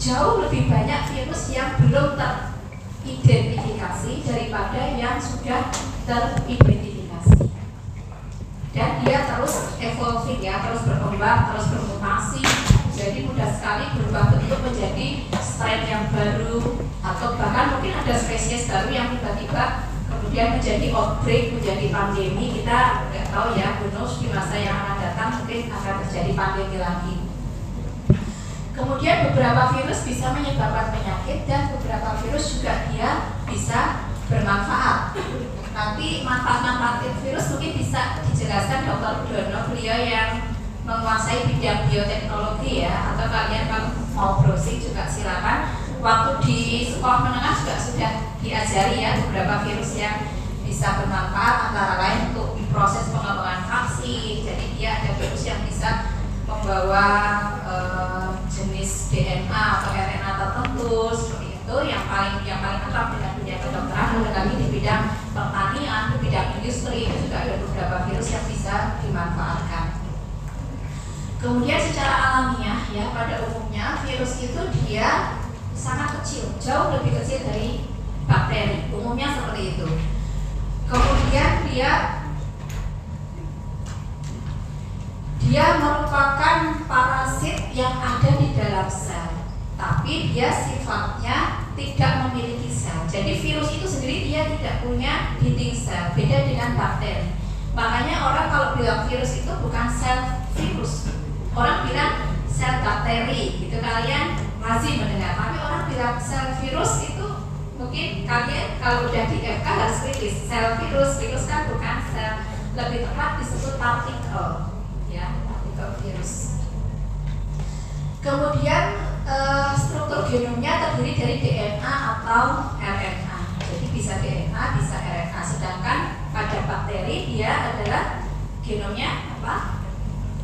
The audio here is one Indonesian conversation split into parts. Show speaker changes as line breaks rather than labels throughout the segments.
jauh lebih banyak virus yang belum teridentifikasi daripada yang sudah teridentifikasi. Dan dia terus evolving ya, terus berkembang, terus bermutasi. Jadi mudah sekali berubah bentuk menjadi strain yang baru, atau bahkan mungkin ada spesies baru yang tiba-tiba kemudian menjadi outbreak, menjadi pandemi. Kita nggak tahu ya, who knows, di masa yang akan datang mungkin akan terjadi pandemi lagi. Kemudian beberapa virus bisa menyebabkan penyakit dan beberapa virus juga dia bisa bermanfaat. Nanti manfaat-manfaat virus mungkin bisa dijelaskan Dr. Dono, beliau yang menguasai bidang bioteknologi ya, atau kalian kalau mau browsing juga silakan. Waktu di sekolah menengah juga sudah diajari ya beberapa virus yang bisa bermanfaat, antara lain untuk proses pengembangan vaksin. Jadi dia ada virus yang bisa membawa jenis DNA atau RNA tertentu seperti itu. Yang paling akrab dengan bidang kedokteran, ada lagi di bidang pertanian, di bidang industri, itu juga ada beberapa virus yang bisa dimanfaatkan. Kemudian secara alamiah ya, pada umumnya virus itu dia sangat kecil, jauh lebih kecil dari bakteri, umumnya seperti itu. Kemudian dia merupakan parasit yang ada di dalam sel, tapi dia sifatnya tidak memiliki sel. Jadi virus itu sendiri dia tidak punya dinding sel, beda dengan bakteri. Makanya orang kalau bilang virus itu bukan sel virus, orang bilang sel bakteri, gitu. Kalian masih mendengar, tapi orang bilang sel virus itu mungkin kalian kalau udah di FK harus kritis. Sel virus kan bukan sel, lebih tepat disebut partikel ya, partikel virus. Kemudian struktur genomnya terdiri dari DNA atau RNA. Jadi bisa DNA, bisa RNA. Sedangkan pada bakteri dia adalah genomnya apa?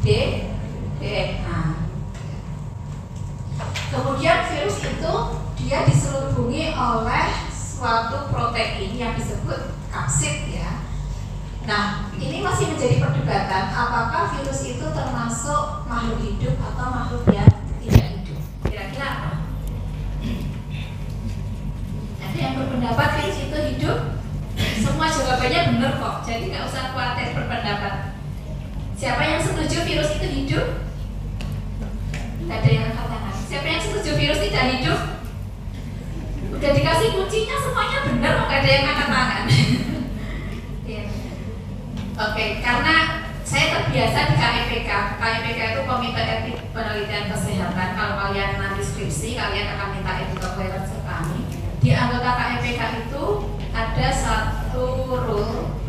DNA. Kemudian virus itu dia diselubungi oleh suatu protein yang disebut kapsid ya. Nah, ini masih menjadi perdebatan apakah virus itu termasuk makhluk hidup atau makhluk yang tidak hidup. Kira-kira apa? Ada yang berpendapat virus itu hidup? Semua jawabannya benar kok, jadi nggak usah khawatir berpendapat. Siapa yang setuju virus itu hidup? Tidak ada yang angkat tangan. Siapa yang setuju virus tidak hidup? Udah dikasih kuncinya semuanya benar, nggak ada yang angkat tangan. Oke, karena saya terbiasa di KEPK. KEPK itu Komite Etik Penelitian Kesehatan. Kalau kalian nanti skripsi, kalian akan minta editor clearance ke kami. Di anggota KEPK itu ada satu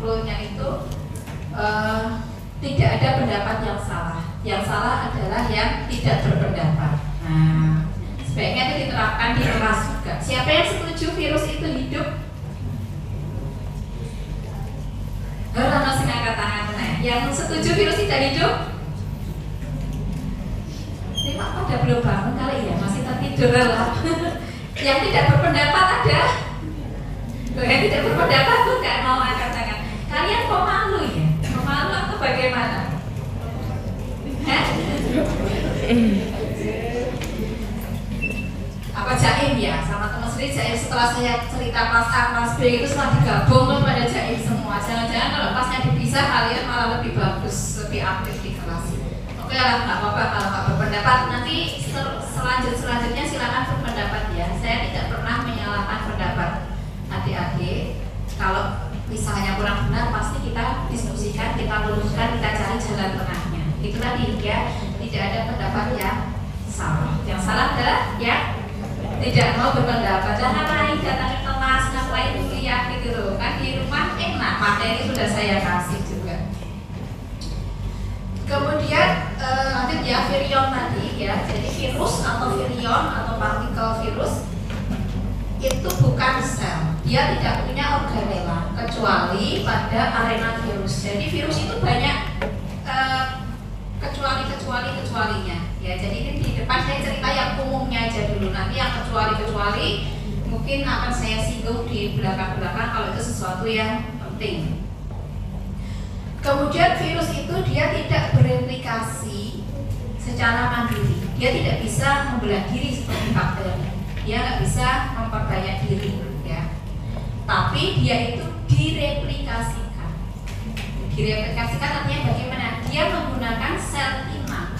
rule-nya itu tidak ada pendapat yang salah. Yang salah adalah yang tidak berpendapat. Nah, sebaiknya itu diterapkan di kelas juga. Siapa yang setuju virus itu hidup? Masih angkat tangan. Nah, yang setuju virus tidak hidup? Ini Pak pada belum bangun kali ya, masih tertidur lah. Yang tidak berpendapat ada? Yang tidak berpendapat tuh nggak mau angkat tangan. Kalian kok malu ya? Malu atau bagaimana? Apa jaim ya? Sama teman sendiri jaim setelah saya cerita kelas A, kelas B itu setelah digabung tuh pada jaim semua. Jangan-jangan kalau kelasnya dipisah kalian malah lebih bagus, lebih aktif di kelas. Oke lah, nggak apa-apa kalau nggak berpendapat. Nanti selanjutnya silakan berpendapat ya. Saya tidak pernah menyalahkan pendapat adik-adik. Kalau misalnya kurang benar pasti kita diskusikan, kita luruskan, kita cari jalan tengahnya. Itu tadi ya, tidak ada pendapat yang salah. Yang salah adalah ya tidak mau berpendapat. Dan ngapain datang ke kelas, ngapain kuliah gitu loh. Kan di rumah enak, materi sudah saya kasih juga. Kemudian lanjut ya, virion tadi ya. Jadi virus atau virion atau partikel virus itu bukan sel. Dia tidak punya organela kecuali pada arena virus. Jadi virus itu banyak kecualinya ya. Jadi ini di depan saya cerita yang umumnya aja dulu, nanti yang kecuali mungkin akan saya singgung di belakang kalau itu sesuatu yang penting. Kemudian virus itu dia tidak bereplikasi secara mandiri, dia tidak bisa membelah diri seperti bakteri. dia nggak bisa memperbanyak diri, ya. Tapi dia itu direplikasikan. Direplikasikan artinya bagaimana? Dia menggunakan sel inang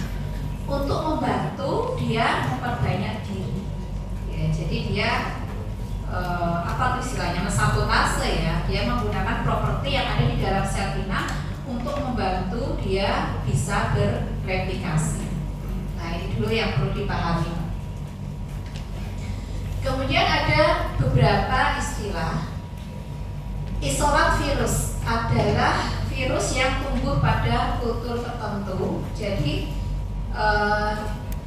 untuk membantu dia memperbanyak diri. Ya, jadi dia apa istilahnya mensabotase, ya. Dia menggunakan properti yang ada di dalam sel inang untuk membantu dia bisa berreplikasi. Nah, ini dulu yang perlu dipahami. Kemudian ada beberapa istilah. Isolat virus adalah virus yang tumbuh pada kultur tertentu. Jadi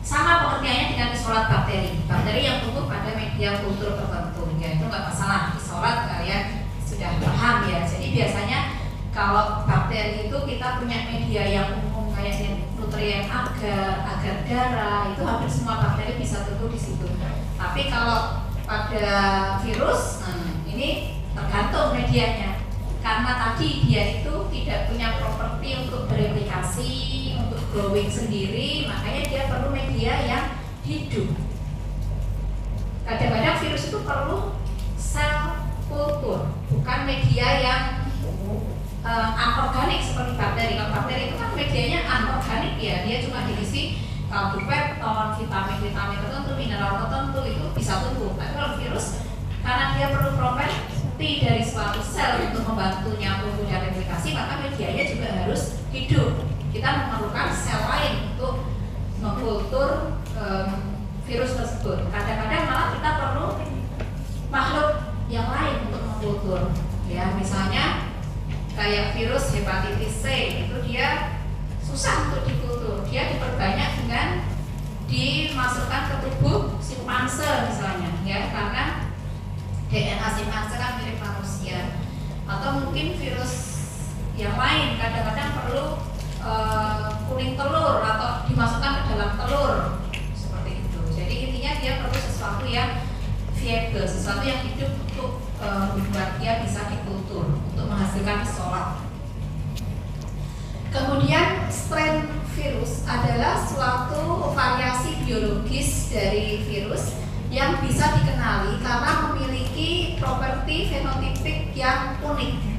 sama pengertiannya dengan isolat bakteri. Bakteri yang tumbuh pada media kultur tertentu, ya itu nggak masalah. Isolat kalian sudah paham, ya. Jadi biasanya kalau bakteri itu kita punya media yang umum kayak nutrien agar darah, itu hampir semua bakteri bisa tumbuh di situ. Tapi kalau pada virus, ini tergantung medianya. Karena tadi dia itu tidak punya properti untuk bereplikasi, untuk growing sendiri, makanya dia perlu media yang hidup. Kadang-kadang virus itu perlu sel kultur, bukan media yang anorganik seperti bakteri. Kalau bakteri itu kan medianya anorganik, ya, dia cuma diisi kaldu pepton, vitamin tertentu, mineral tertentu, itu bisa tumbuh. Tapi kalau virus, karena dia perlu properti dari suatu sel untuk membantunya tumbuh dan replikasi, maka medianya juga harus hidup. Kita memerlukan sel lain untuk mengkultur virus tersebut. Kadang-kadang malah kita perlu makhluk yang lain untuk mengkultur, ya. Misalnya kayak virus hepatitis C, itu dia susah untuk dikultur. Dia diperbanyak dengan dimasukkan ke tubuh simpanse misalnya, ya, karena DNA simpanse kan mirip manusia. Atau mungkin virus yang lain kadang-kadang perlu kuning telur atau dimasukkan ke dalam telur, seperti itu. Jadi intinya dia perlu sesuatu yang viable, sesuatu yang hidup untuk membuat dia bisa dikultur untuk menghasilkan isolat. Kemudian strain virus adalah suatu variasi biologis dari virus yang bisa dikenali karena memiliki properti fenotipik yang unik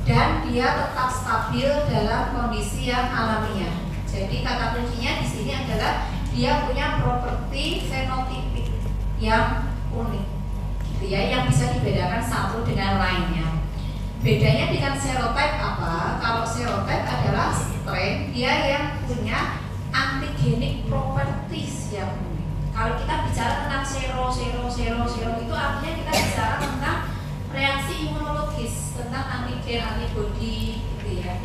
dan dia tetap stabil dalam kondisi yang alamiah. Jadi kata kuncinya di sini adalah dia punya properti fenotipik yang unik, gitu ya, yang bisa dibedakan satu dengan lainnya. Bedanya dengan serotype apa? Kalau serotype adalah strain dia yang punya antigenik properties yang unik. Kalau kita bicara tentang sero itu artinya kita bicara tentang reaksi imunologis, tentang antigen, antibody, gitu ya.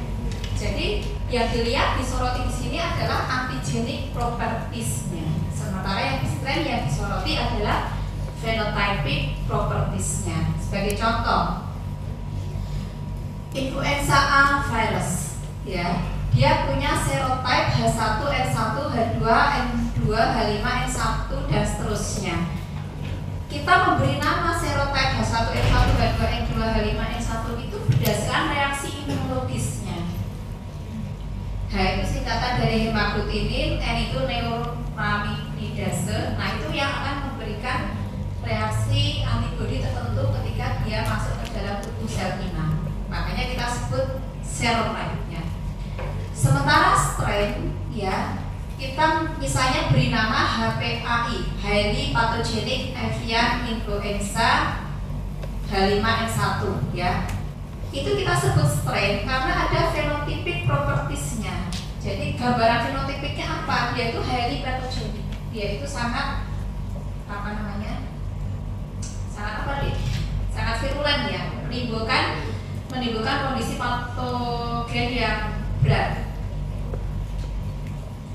Jadi yang dilihat disoroti di sini adalah antigenik propertiesnya, sementara yang strain yang disoroti adalah phenotypic propertiesnya. Sebagai contoh, influenza A virus, ya, dia punya serotype H1N1, H2, N2, H5N1 dan seterusnya. Kita memberi nama serotype H1N1, H2, N2, H5N1 itu berdasarkan reaksi imunologisnya. H itu singkatan dari hemaglutinin, N itu neuraminidase. Nah, itu yang akan memberikan reaksi antibodi tertentu ketika dia masuk ke dalam tubuh sel inang. Makanya kita sebut serotype-nya. Sementara strain, ya, kita misalnya beri nama HPAI, Highly Pathogenic Avian Influenza H5N1, ya. Itu kita sebut strain karena ada phenotypic propertiesnya. Jadi gambaran fenotipiknya apa? Dia itu highly pathogenic. Dia itu sangat sangat virulen, ya, menimbulkan kondisi patogen yang berat.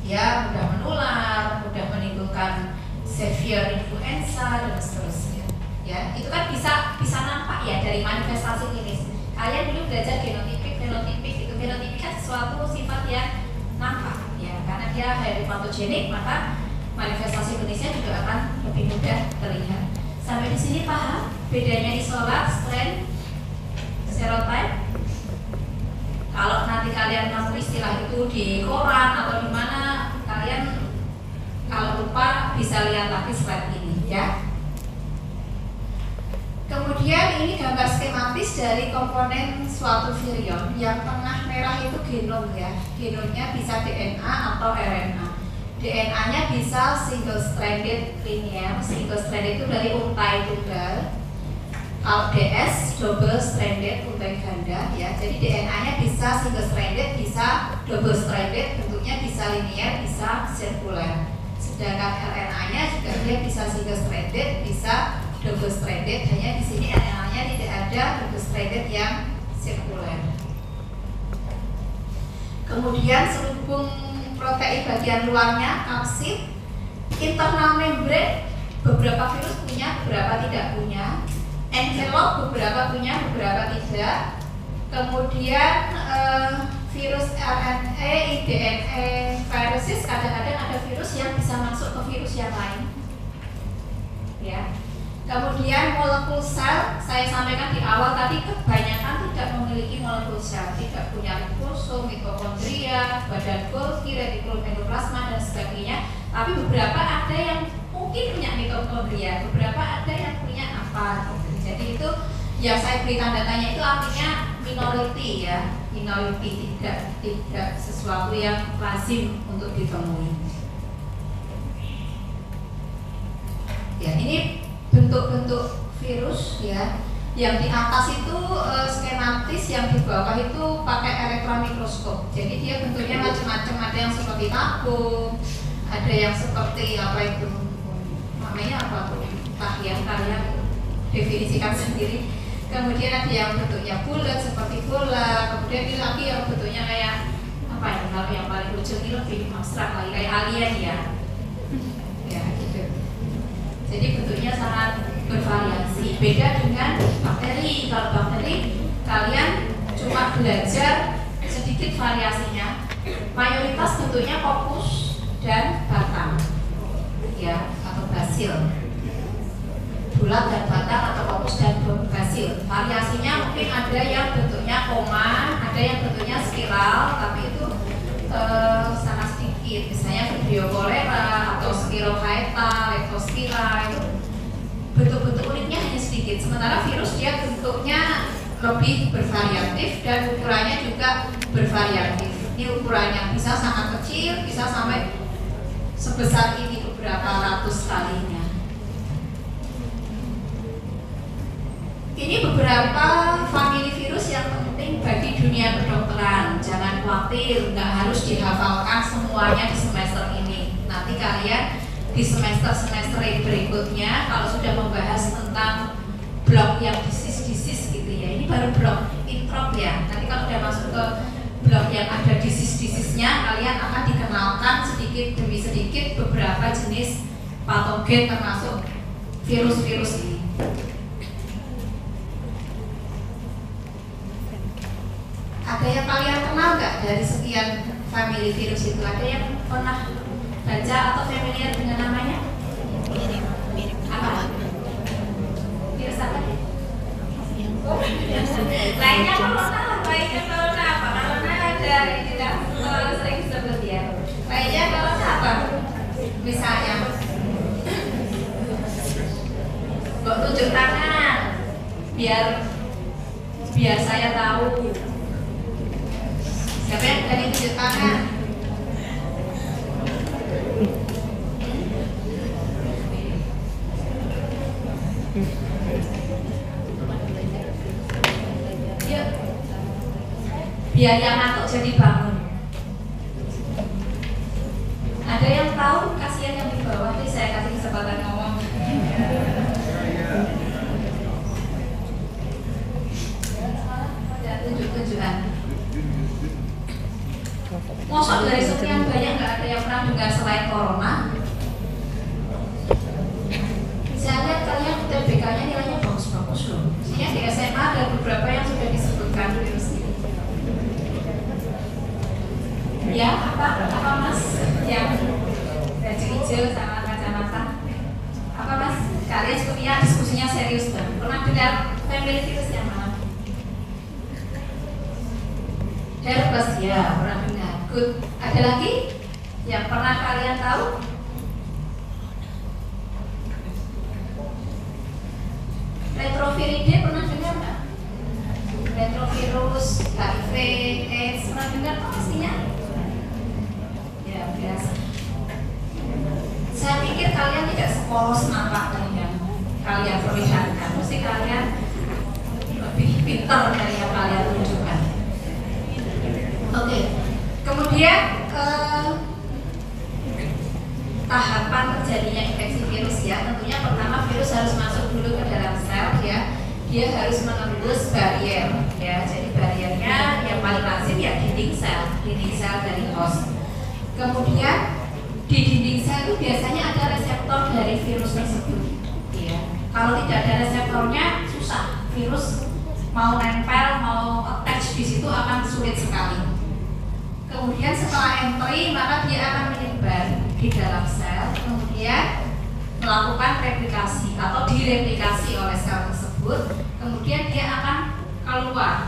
Ya, mudah menular, mudah menimbulkan severe influenza dan seterusnya. Ya, itu kan bisa nampak, ya, dari manifestasi klinis. Kalian dulu belajar fenotipik itu fenotipik kan sesuatu sifat yang nampak, ya, karena dia highly patogenik, maka manifestasi klinisnya juga akan lebih mudah terlihat. Sampai di sini paham bedanya isolat, strain, serotype? Kalau nanti kalian nemu istilah itu di koran atau di mana, kalian kalau lupa bisa lihat lagi slide ini, ya. Kemudian ini gambar skematis dari komponen suatu virion. Yang tengah merah itu genom ya. Genomnya bisa DNA atau RNA. DNA-nya bisa single stranded linear. Single stranded itu dari untai tunggal. Kalau DS double stranded untai ganda ya. Jadi DNA-nya bisa single stranded, bisa double stranded, bentuknya bisa linear, bisa sirkuler. Sedangkan RNA-nya juga dia bisa single stranded, bisa double stranded. Hanya di sini RNA-nya tidak ada double stranded yang sirkuler. Kemudian selubung protein bagian luarnya kapsid, internal membrane beberapa virus punya, beberapa tidak punya. Envelope beberapa punya, beberapa tidak. Kemudian virus RNA, DNA, viruses kadang-kadang ada virus yang bisa masuk ke virus yang lain. Ya. Kemudian molekul sel, saya sampaikan di awal tadi kebanyakan tidak memiliki molekul sel, tidak punya ribosom, mitokondria, badan Golgi, retikulum endoplasma dan sebagainya. Tapi beberapa ada yang mungkin punya mitokondria, beberapa ada yang punya apa. Jadi itu yang saya beri tanda tanya itu artinya minority ya, minority, tidak sesuatu yang lazim untuk ditemui. Ya, ini bentuk-bentuk virus ya. Yang di atas itu skematis, yang di bawah itu pakai elektron mikroskop. Jadi dia bentuknya macam-macam, ada yang seperti tabung, ada yang seperti apa itu namanya apa tuh? Kalian definisikan sendiri. Kemudian ada yang bentuknya bulat seperti bola. Kemudian ini lagi yang bentuknya kayak apa ya? Kalau yang paling lucu ini lebih abstrak lagi, kayak alien ya. Ya gitu. Jadi bentuknya sangat bervariasi. Beda dengan bakteri. Kalau bakteri kalian cuma belajar sedikit variasinya. Mayoritas bentuknya fokus dan batang, ya, atau basil. Bulat dan batang atau fokus dan basil. Variasinya mungkin ada yang bentuknya koma, ada yang bentuknya spiral, tapi itu sangat sedikit. Misalnya Vibrio cholera atau Spirochaeta, Leptospira itu bentuk-bentuk uniknya hanya sedikit. Sementara virus dia bentuknya lebih bervariatif dan ukurannya juga bervariatif. Ini ukurannya bisa sangat kecil, bisa sampai sebesar ini beberapa ratus kalinya. Ini beberapa famili virus yang penting bagi dunia kedokteran. Jangan khawatir, nggak harus dihafalkan semuanya di semester ini. Nanti kalian di semester-semester berikutnya kalau sudah membahas tentang blok yang disease gitu ya. Ini baru blok introp ya. Nanti kalau sudah masuk ke blok yang ada disease-nya, kalian akan dikenalkan sedikit demi sedikit beberapa jenis patogen termasuk virus-virus ini. Ada yang kalian kenal nggak dari sekian famili virus itu? Ada yang pernah baca atau familiar dengan namanya? Apa? Virus apa? Lainnya corona, lainnya corona apa? Corona ada tidak sering disebut ya. Lainnya corona apa? Misalnya, kok tunjuk tangan biar saya tahu. Siapa yang tadi tunjuk tangan? Yuk, biar yang ngantuk jadi bangun. Ada yang tahu? Kasihan yang di bawah nih, saya kasih kesempatan ngomong. Ada tunjuk-tunjukan. Mosok dari sekian banyak nggak ada yang pernah dengar selain corona? Saya lihat kalian UTBK-nya nilainya bagus-bagus loh. Maksudnya di SMA ada beberapa yang sudah disebutkan virus ini. Ya, apa mas? Yang baju hijau sama kacamata. Apa mas? Kalian sepertinya diskusinya serius banget. Pernah dengar family virus yang mana? Herpes ya, pernah dengar. Good. Ada lagi yang pernah kalian tahu? Retroviridae kalian tidak sepolos nampaknya yang kalian perlihatkan. Mesti kalian lebih pintar dari yang kalian tunjukkan. Oke. Kemudian tahapan terjadinya infeksi virus ya. Tentunya pertama virus harus masuk dulu ke dalam sel ya. Dia harus menembus barier ya. Jadi bariernya yang paling lazim ya dinding sel dari host. Kemudian di dinding sel itu biasanya ada reseptor dari virus tersebut ya. Kalau tidak ada reseptornya susah, virus mau nempel, mau attach di situ akan sulit sekali. Kemudian setelah entry maka dia akan menyebar di dalam sel, kemudian melakukan replikasi atau direplikasi oleh sel tersebut. Kemudian dia akan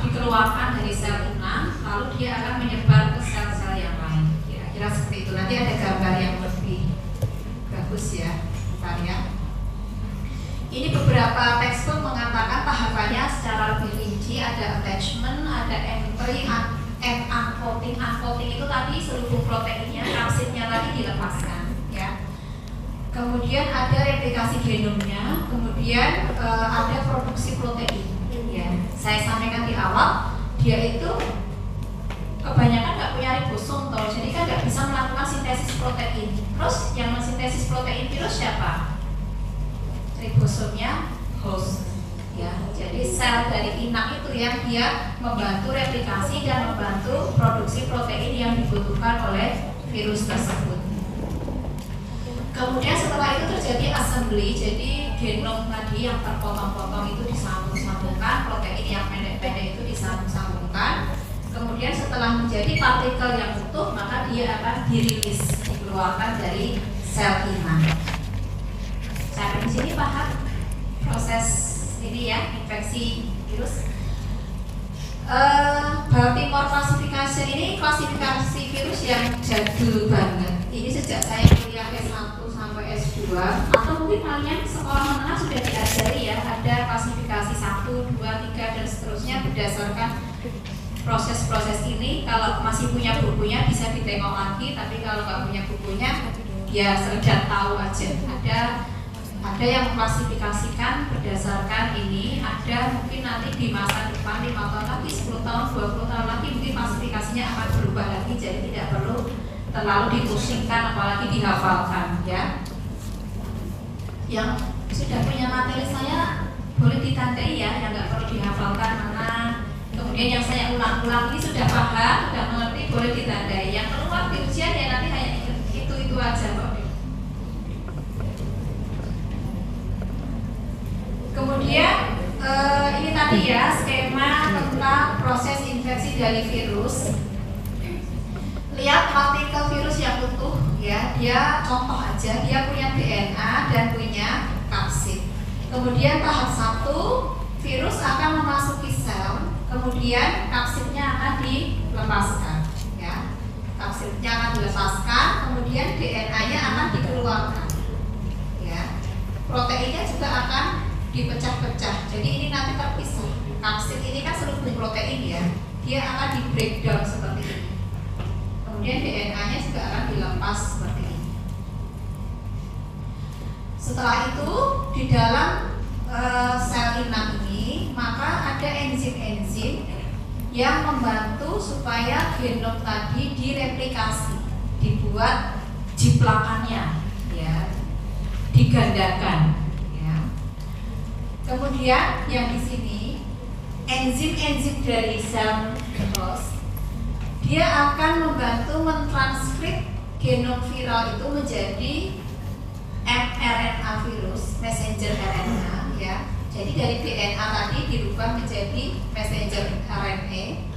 dikeluarkan dari sel inang, lalu dia akan menyebar ke sel-sel yang lain. Kira-kira seperti itu. Nanti ada gambar yang lebih bagus ya, bentar ya. Ini beberapa textbook mengatakan tahapannya secara lebih rinci. Ada attachment, ada entry, and unfolding. Unfolding itu tadi seluruh proteinnya, kapsidnya tadi dilepaskan ya. Kemudian ada replikasi genomnya, kemudian ada produksi protein ya. Saya sampaikan di awal, dia itu kebanyakan nggak punya ribosom toh, jadi kan nggak bisa melakukan sintesis protein. Terus yang mensintesis protein virus siapa? Ribosomnya host ya. Jadi sel dari inang itu yang dia membantu replikasi dan membantu produksi protein yang dibutuhkan oleh virus tersebut. Kemudian setelah itu terjadi assembly, jadi genom tadi yang terpotong-potong itu disambung-sambungkan, protein yang pendek-pendek itu disambung-sambungkan. Kemudian setelah menjadi partikel yang utuh, maka dia akan dirilis, dikeluarkan dari sel inang. Sampai di sini paham proses ini ya, infeksi virus. Baltimore classification ini klasifikasi virus yang jadul banget. Ini sejak saya kuliah S1 sampai S2, atau mungkin kalian sekolah menengah sudah diajari ya, ada klasifikasi 1, 2, 3 dan seterusnya berdasarkan proses-proses ini. Kalau masih punya bukunya bisa ditengok lagi, tapi kalau nggak punya bukunya ya sekedar tahu aja. Ada yang mengklasifikasikan berdasarkan ini, ada mungkin nanti di masa depan 5 tahun lagi, 10 tahun, 20 tahun lagi mungkin klasifikasinya akan berubah lagi, jadi tidak perlu terlalu dipusingkan apalagi dihafalkan ya. Yang sudah punya materi saya boleh ditandai ya, yang nggak perlu dihafalkan mana. Kemudian yang saya ulang-ulang ini sudah paham, sudah mengerti, boleh ditandai. Yang keluar di ujian ya nanti hanya itu aja kok. Kemudian ini tadi ya skema tentang proses infeksi dari virus. Lihat partikel virus yang utuh ya, dia contoh aja, dia punya DNA dan punya kapsid. Kemudian tahap 1, virus akan memasuki sel, kemudian kapsidnya akan dilepaskan ya. Kapsidnya akan dilepaskan, kemudian DNA-nya akan dikeluarkan ya. Proteinnya juga akan dipecah-pecah. Jadi ini nanti terpisah. Kapsid ini kan seluruh protein ya, dia akan di breakdown seperti ini. Kemudian DNA-nya juga akan dilepas seperti ini. Setelah itu di dalam sel inang ini maka ada enzim-enzim yang membantu supaya genom tadi direplikasi, dibuat jiplakannya ya, digandakan. Kemudian yang di sini enzim-enzim dari sel host, dia akan membantu mentranskrip genom viral itu menjadi mRNA virus, messenger RNA ya. Jadi dari DNA tadi dirubah menjadi messenger RNA.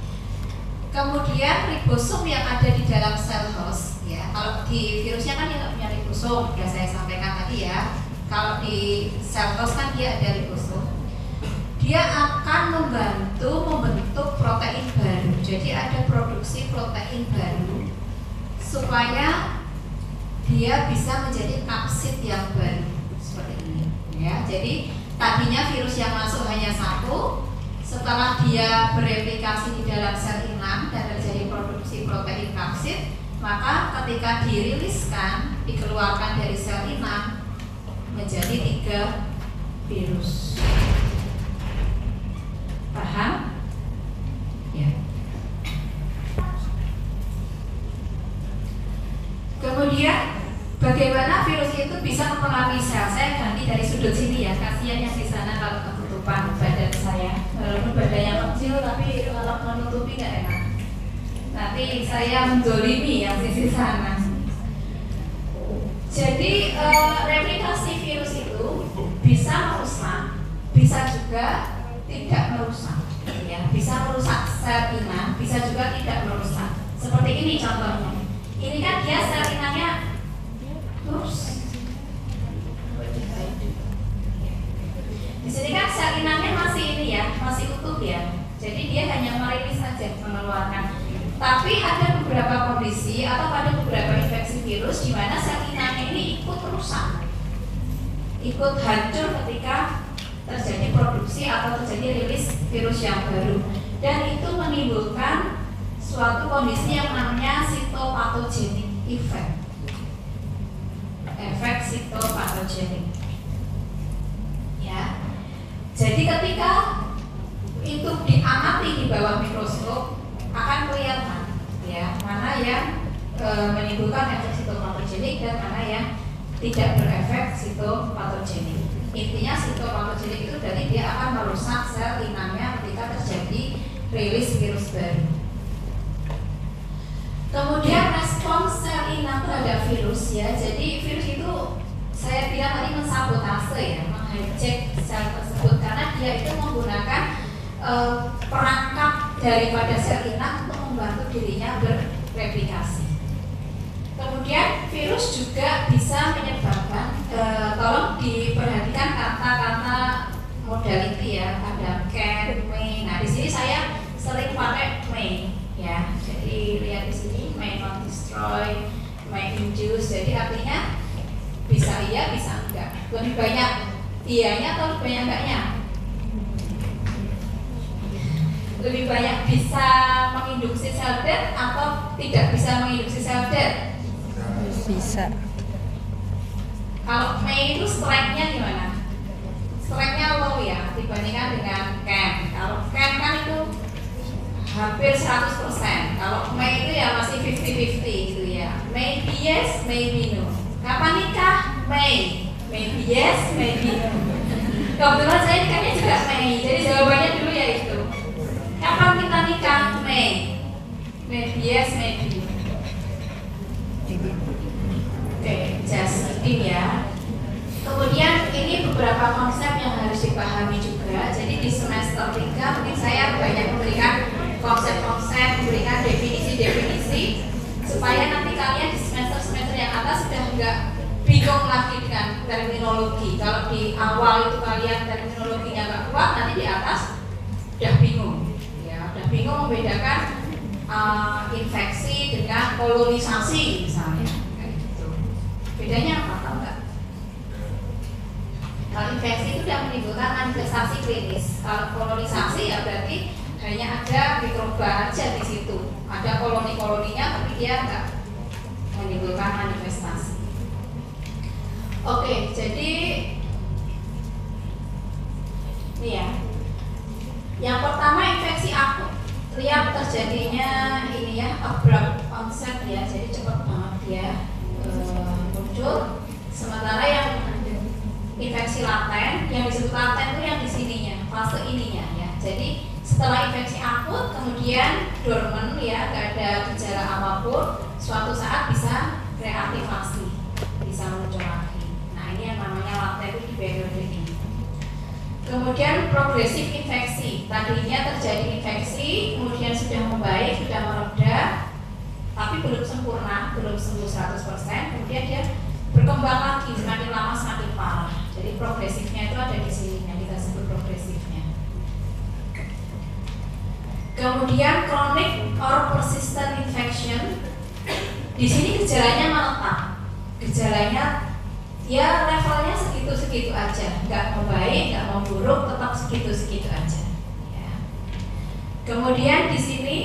Kemudian ribosom yang ada di dalam sel host ya. Kalau di virusnya kan dia nggak punya ribosom, sudah saya sampaikan tadi ya. Kalau di sel host kan dia ada ribosom. Dia akan membantu membentuk protein baru. Jadi ada produksi protein baru supaya dia bisa menjadi kapsid yang baru seperti ini ya. Jadi tadinya virus yang masuk hanya 1, setelah dia bereplikasi di dalam sel inang dan terjadi produksi protein kapsid, maka ketika diriliskan, dikeluarkan dari sel inang, menjadi 3 virus. Paham? Ya. Kemudian bagaimana virus itu bisa mempengaruhi sel? Saya ganti dari sudut sini ya, kasihan yang di sana kalau ketutupan badan saya. Walaupun badannya kecil tapi kalau menutupi nggak enak. Nanti saya mendolimi yang sisi sana. Jadi replikasi virus itu bisa merusak, bisa juga tidak merusak. Ya, bisa merusak sel inang, bisa juga tidak merusak. Seperti ini contohnya. Ini kan dia sel inangnya terus. Di sini kan sel inangnya masih ini ya, masih utuh ya. Jadi dia hanya merilis saja, mengeluarkan. Tapi ada beberapa kondisi atau pada beberapa infeksi virus di mana sel inangnya ini ikut rusak, ikut hancur ketika terjadi produksi atau terjadi rilis virus yang baru, dan itu menimbulkan suatu kondisi yang namanya sitopatogenik effect, efek sitopatogenik. Ya, jadi ketika itu diamati di bawah mikroskop akan kelihatan ya mana yang menimbulkan efek sitopatogenik dan mana yang tidak berefek sitopatogenik. Intinya sitopatogenik itu dari dia akan merusak sel inangnya ketika terjadi rilis virus baru. Kemudian respons sel inang terhadap virus ya. Jadi virus itu saya bilang tadi mensabotase ya, menghijack sel tersebut karena dia itu menggunakan perangkap daripada sel inang untuk membantu dirinya berreplikasi. Kemudian virus juga bisa menyebabkan, tolong diperhatikan kata-kata modality ya, ada can, may. Nah di sini saya sering pakai may ya. Jadi lihat di sini may not destroy, may induce. Jadi artinya bisa iya, bisa enggak. Lebih banyak iyanya atau lebih banyak enggaknya? Lebih banyak bisa menginduksi sel death atau tidak bisa menginduksi sel death?
Bisa.
Kalau May itu strike-nya gimana? Strike-nya low ya dibandingkan dengan Can. Kalau Can kan itu hampir 100%. Kalau May itu ya masih 50-50 gitu ya. Maybe yes, maybe no. Kapan nikah? May. Maybe yes, maybe no. Kebetulan saya nikahnya juga May. Jadi jawabannya dulu ya itu. Kapan kita nikah? May. Maybe yes, maybe no. Oke, just kidding ya. Kemudian ini beberapa konsep yang harus dipahami juga. Jadi di semester 3 mungkin saya banyak memberikan konsep-konsep, memberikan definisi-definisi supaya nanti kalian di semester-semester yang atas sudah enggak bingung lagi dengan terminologi. Kalau di awal itu kalian terminologinya enggak kuat, nanti di atas udah bingung. Ya, udah bingung membedakan infeksi dengan kolonisasi misalnya. Bedanya apa, tahu nggak? Kalau infeksi itu sudah menimbulkan manifestasi klinis. Kalau kolonisasi ya berarti hanya ada mikroba aja di situ. Ada koloni-koloninya tapi dia nggak menimbulkan manifestasi. Oke, jadi ini ya. Yang pertama infeksi akut. Lihat terjadinya ini ya, abrupt onset ya, jadi cepat banget dia muncul. Sementara yang infeksi laten, yang disebut laten itu yang di sininya, fase ininya ya. Jadi setelah infeksi akut, kemudian dormant ya, nggak ada gejala apapun, suatu saat bisa reaktivasi, bisa muncul lagi. Nah ini yang namanya laten itu di periode ini. Kemudian progresif infeksi, tadinya terjadi infeksi, kemudian sudah membaik, sudah mereda, tapi belum sempurna, belum sembuh 100%, kemudian dia berkembang lagi, semakin lama semakin parah. Jadi progresifnya itu ada di sini, yang kita sebut progresifnya. Kemudian chronic or persistent infection, di sini gejalanya menetap, gejalanya ya levelnya segitu-segitu aja, nggak membaik, nggak memburuk, tetap segitu-segitu aja. Ya. Kemudian di sini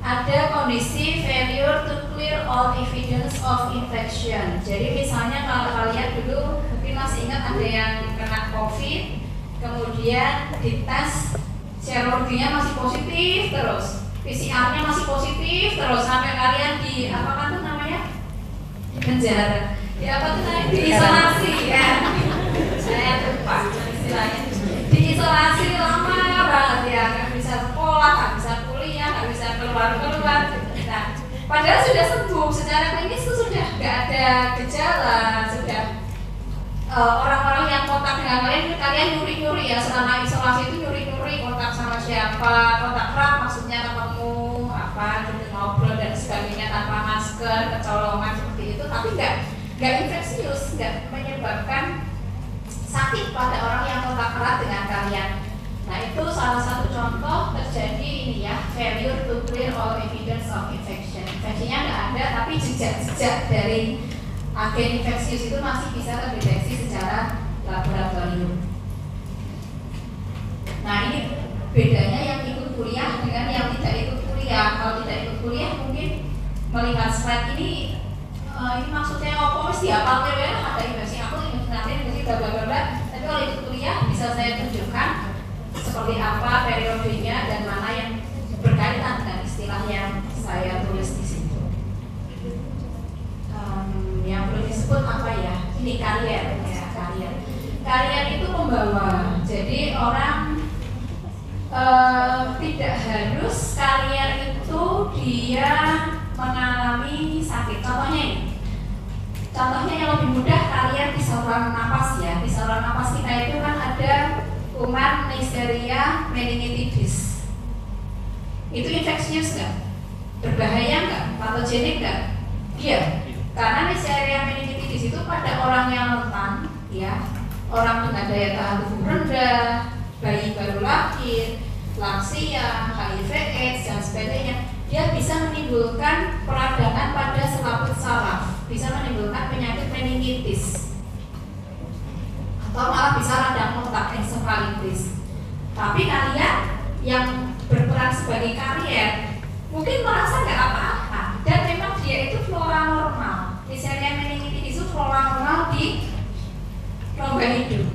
ada kondisi failure to clear all evidence of infection. Jadi misalnya kalau kalian dulu mungkin masih ingat ada yang kena COVID, kemudian dites serologinya masih positif terus, PCR-nya masih positif terus, sampai kalian di apa tuh namanya, di penjara, di apa tuh namanya, di isolasi ya. Saya lupa istilahnya, di isolasi lama banget ya, nggak bisa sekolah, nggak bisa kuliah, nggak bisa keluar. Nah, padahal sudah sembuh secara klinis itu sudah nggak ada gejala, sudah orang-orang yang kontak dengan kalian nyuri-nyuri ya, selama isolasi itu nyuri-nyuri kontak sama siapa, kontak erat maksudnya ketemu apa gitu, ngobrol dan sebagainya tanpa masker, kecolongan seperti itu, tapi nggak infeksius, nggak menyebabkan sakit pada orang yang kontak erat dengan kalian. Nah, itu salah satu contoh terjadi ini ya, failure to clear all evidence of infection. Infeksinya nggak ada, tapi jejak-jejak dari agen infeksius itu masih bisa terdeteksi secara laboratorium. Nah, ini bedanya yang ikut kuliah dengan yang tidak ikut kuliah. Kalau tidak ikut kuliah mungkin melihat slide ini maksudnya apa mesti apa ya, ada infeksi aku nanti infeksi bla bla bla. Tapi kalau ikut kuliah bisa saya tunjukkan seperti apa periodenya dan mana yang berkaitan dengan istilah yang saya tulis di situ. Yang perlu disebut apa ya? Ini karier ya, karier. Karier itu pembawa. Jadi orang tidak harus karier itu dia mengalami sakit. Contohnya ini. Contohnya yang lebih mudah, karier di saluran napas ya. Di saluran napas kita itu kan ada kuman Neisseria meningitidis. Itu infeksius nggak? Berbahaya nggak? Patogenik nggak? Iya. Karena Neisseria meningitidis itu pada orang yang rentan, ya, orang dengan daya tahan tubuh rendah, bayi baru lahir, lansia, HIV/AIDS dan sebagainya, dia bisa menimbulkan peradangan pada selaput saraf, bisa menimbulkan penyakit meningitis, atau malah bisa radang otak, ensefalitis. Tapi kalian yang berperan sebagai karier mungkin merasa nggak apa-apa, dan memang dia itu flora normal. Neisseria meningitidis itu flora normal di rongga hidung.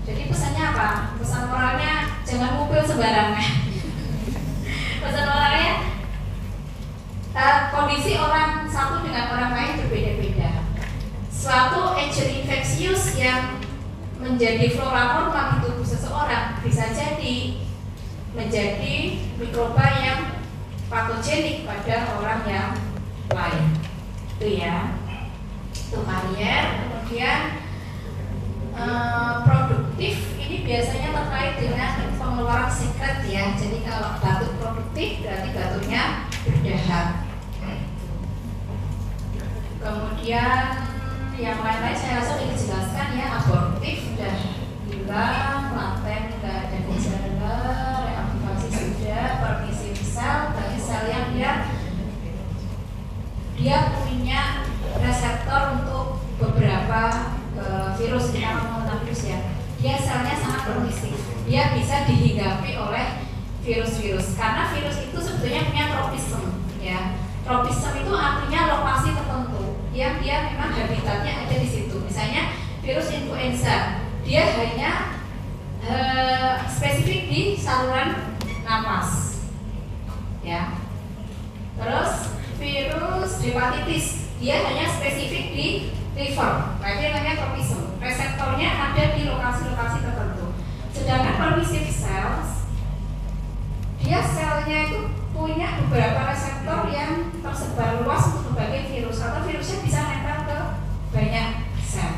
Jadi pesannya apa? Pesan moralnya jangan ngupil sembarangan. Pesan moralnya kondisi orang satu dengan orang lain berbeda-beda. Suatu agent infeksius yang menjadi flora normal di tubuh seseorang bisa jadi menjadi mikroba yang patogenik pada orang yang lain. Itu ya, itu karier. Kemudian produktif ini biasanya terkait dengan pengeluaran sekret ya. Jadi kalau batuk produktif berarti batuknya berdahak. Kemudian yang lain-lain saya rasa sudah dijelaskan ya. Abortif sudah hilang, laten nggak ada gejala, reaktivasi sudah, permisif sel, bagi sel yang dia punya reseptor untuk beberapa virus, kita ngomong tentang virus ya. Dia selnya sangat permisif, dia bisa dihinggapi oleh virus-virus karena virus itu sebetulnya punya tropisme ya. Tropisme itu artinya lokasi tertentu yang dia memang habitatnya ada di situ. Misalnya virus influenza, dia hanya spesifik di saluran napas ya. Terus virus hepatitis, dia hanya spesifik di liver, berarti namanya tropisme. Reseptornya ada di lokasi-lokasi tertentu. Sedangkan permissive cells, dia selnya itu punya beberapa reseptor yang tersebar luas untuk berbagai virus, atau virusnya bisa nempel ke banyak sel.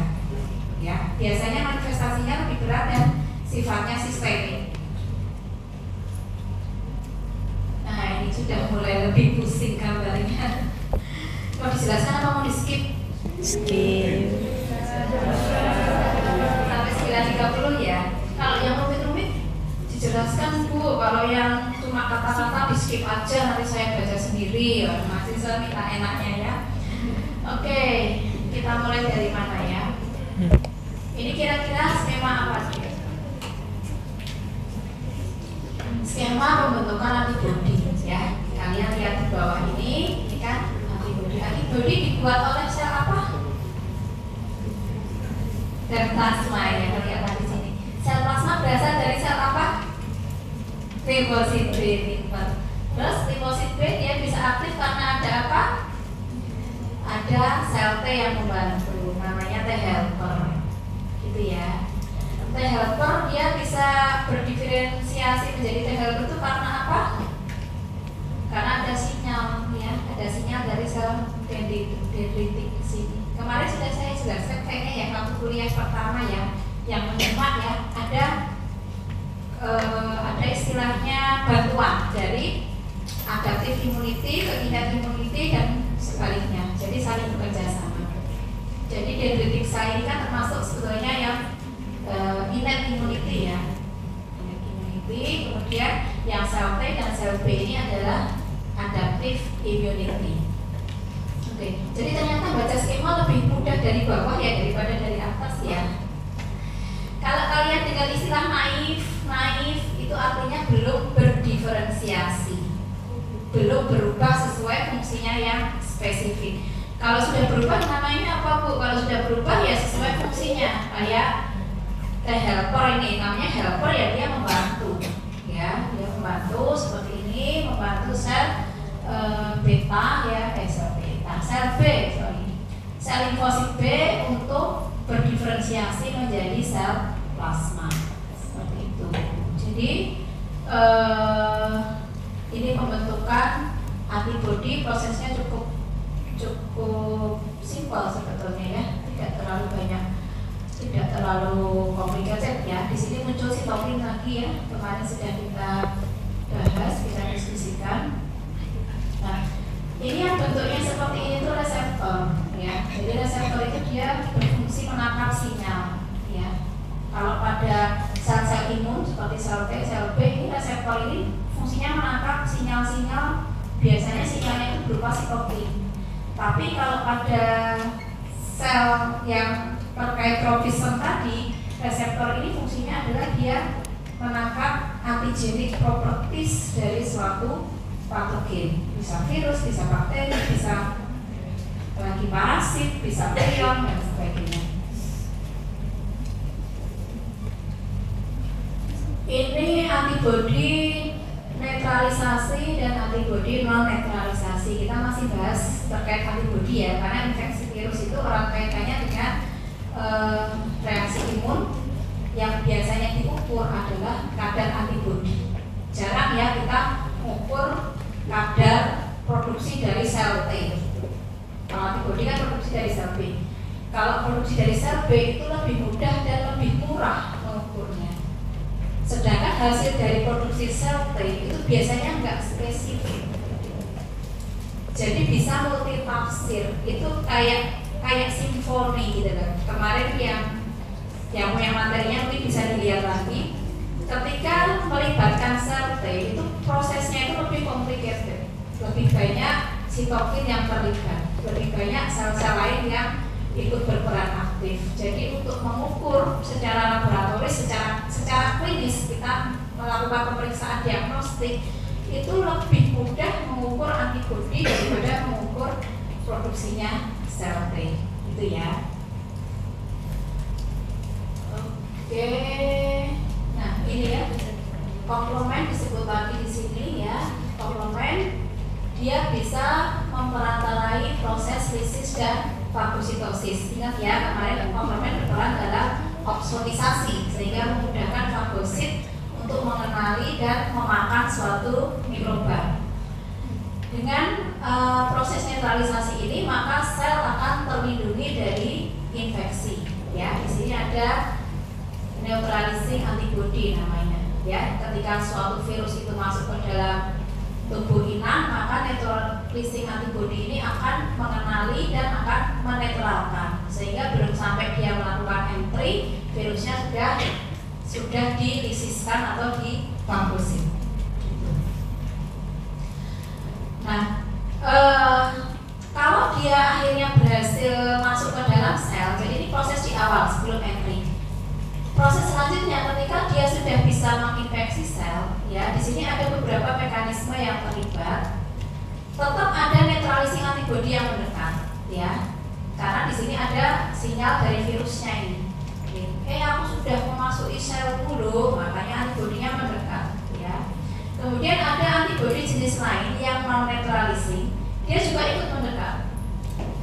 Ya, biasanya manifestasinya lebih berat dan sifatnya sistemik. Nah, ini sudah mulai lebih pusing gambarnya. Mau dijelaskan atau mau di skip?
Skip.
Sampai 9.30 ya. Kalau yang rumit-rumit dijelaskan Bu. Kalau yang cuma kata-kata di skip aja, nanti saya baca sendiri. Mahasiswa minta enaknya ya. Oke, kita mulai dari mana ya? Ini kira-kira skema apa sih? Skema pembentukan antibodi ya. Yang kalian lihat di bawah ini kan antibodi. Antibodi dibuat oleh sel apa? Dari plasma ya, kelihatan di sini. Sel plasma berasal dari sel apa? Limfosit B. Terus limfosit B dia bisa aktif karena ada apa? Ada sel T yang membantu, namanya T helper, gitu ya. T helper dia bisa berdiferensiasi menjadi T helper itu karena apa? Karena ada sinyal, ya, ada sinyal dari sel dendritik di sini. Kemarin sudah saya jelaskan kayaknya ya waktu kuliah pertama ya, yang menyimak ya, ada istilahnya bantuan dari adaptive immunity ke innate immunity dan sebaliknya. Jadi saling bekerja sama. Jadi dendritik sel ini kan termasuk sebetulnya yang innate immunity ya. Innate immunity, kemudian yang sel T dan sel B ini adalah adaptive immunity. Oke, jadi ternyata baca skema lebih mudah dari bawah ya daripada dari atas ya. Kalau kalian dengar istilah naif itu artinya belum berdiferensiasi, belum berubah sesuai fungsinya yang spesifik. Kalau sudah berubah namanya apa Bu? Kalau sudah berubah ya sesuai fungsinya. Kayak T helper ini namanya helper ya, dia membantu ya, dia membantu seperti ini, membantu sel beta ya, sel B, sel limfosit B untuk berdiferensiasi menjadi sel plasma seperti itu. Jadi ini pembentukan antibodi prosesnya cukup simpel sebetulnya ya, tidak terlalu banyak, tidak terlalu complicated ya. Di sini muncul sitokin lagi ya, kemarin sudah kita bahas, kita diskusikan. Nah, ini yang bentuknya seperti ini itu reseptor ya. Jadi reseptor itu dia berfungsi menangkap sinyal ya. Kalau pada sel-sel imun seperti sel T, sel B, ini reseptor ini fungsinya menangkap sinyal-sinyal, biasanya sinyalnya itu berupa sitokin. Tapi kalau pada sel yang terkait tropism tadi, reseptor ini fungsinya adalah dia menangkap antigenik properties dari suatu patogen, bisa virus, bisa bakteri, bisa lagi parasit, bisa prion dan sebagainya. Ini antibodi netralisasi dan antibodi non netralisasi. Kita masih bahas terkait antibodi ya, karena infeksi virus itu erat kaitannya dengan reaksi imun yang biasanya diukur adalah kadar antibodi. Jarang ya kita mengukur kadar produksi dari sel T. Kalau antibodi kan produksi dari sel B. Kalau produksi dari sel B itu lebih mudah dan lebih murah mengukurnya. Sedangkan hasil dari produksi sel T itu biasanya nggak spesifik. Jadi bisa multitafsir. Itu kayak simfoni gitu kan. Kemarin yang materinya mungkin bisa dilihat lagi. Ketika melibatkan sel T itu prosesnya itu lebih complicated, lebih banyak sitokin yang terlibat, lebih banyak sel-sel lain yang ikut berperan aktif. Jadi untuk mengukur secara laboratoris, secara klinis kita melakukan pemeriksaan diagnostik itu lebih mudah mengukur antibodi daripada mengukur produksinya sel T, gitu ya. Oke. Nah, ini ya, komplement disebut lagi di sini ya. Komplement dia bisa memperantarai proses lisis dan fagositosis. Ingat ya, kemarin komplement berperan dalam oksotisasi sehingga memudahkan fagosit untuk mengenali dan memakan suatu mikroba. Dengan proses netralisasi ini maka sel akan terlindungi dari infeksi. Ya, di sini ada neutralizing antibody namanya ya. Ketika suatu virus itu masuk ke dalam tubuh inang, maka neutralizing antibody ini akan mengenali dan akan menetralkan sehingga belum sampai dia melakukan entry, virusnya sudah dilisiskan atau difagosit. Nah, kalau dia akhirnya berhasil masuk ke dalam sel, jadi ini proses di awal sebelum entry. Proses selanjutnya ketika dia sudah bisa menginfeksi sel, ya di sini ada beberapa mekanisme yang terlibat. tetap ada neutralizing antibody yang mendekat, ya. Karena di sini ada sinyal dari virusnya ini. Aku sudah memasuki selku loh, makanya antibodinya mendekat, ya. Kemudian ada antibodi jenis lain yang non neutralizing, dia juga ikut mendekat,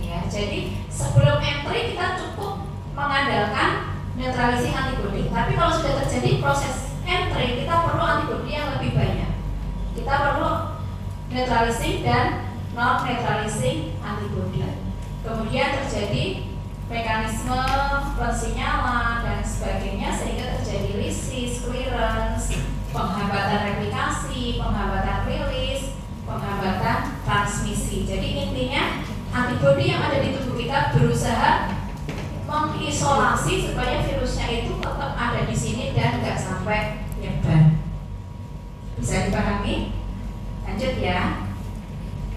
ya. Jadi sebelum entry kita cukup mengandalkan neutralizing antibody. Tapi kalau sudah terjadi proses entry, kita perlu antibody yang lebih banyak. Kita perlu neutralizing dan non neutralizing antibody. Kemudian terjadi mekanisme pensinyalan dan sebagainya sehingga terjadi lysis, clearance, penghambatan replikasi, penghambatan rilis, penghambatan transmisi. Jadi intinya antibodi yang ada di tubuh kita berusaha mengisolasi supaya virusnya itu tetap ada di sini dan nggak sampai nyebar. Bisa dipahami? Lanjut ya.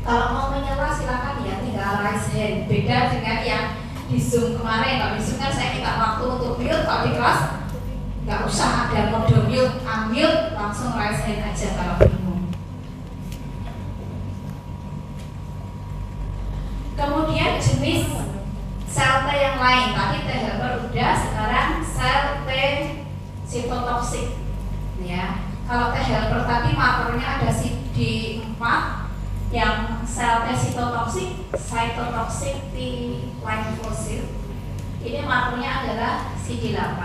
Kalau mau menyela silakan ya, tinggal raise hand. Beda dengan yang di Zoom kemarin. Kalau di Zoom kan saya minta waktu untuk mute, kalau di kelas nggak usah ada mode mute, unmute, langsung raise hand aja kalau bingung. Kemudian jenis sel T yang lain, tadi T helper udah, sekarang sel T sitotoksik, ya. Kalau T helper tadi markernya ada CD4, yang sel T sitotoksik, cytotoxic T lymphocyte, ini markernya adalah CD8.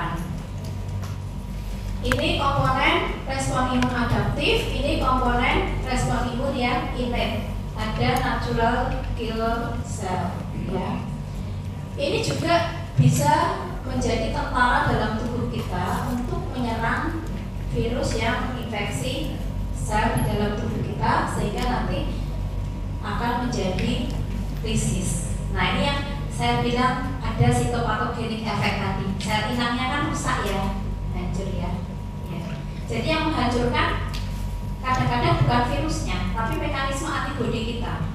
Ini komponen respon imun adaptif, ini komponen respon imun yang innate. Ada natural killer cell, ya. Ini juga bisa menjadi tentara dalam tubuh kita untuk menyerang virus yang menginfeksi sel di dalam tubuh kita sehingga nanti akan menjadi lysis. Nah, ini yang saya bilang ada sitopatogenik efek tadi. Sel inangnya kan rusak ya, hancur ya. Jadi yang menghancurkan kadang-kadang bukan virusnya, tapi mekanisme antibodi kita.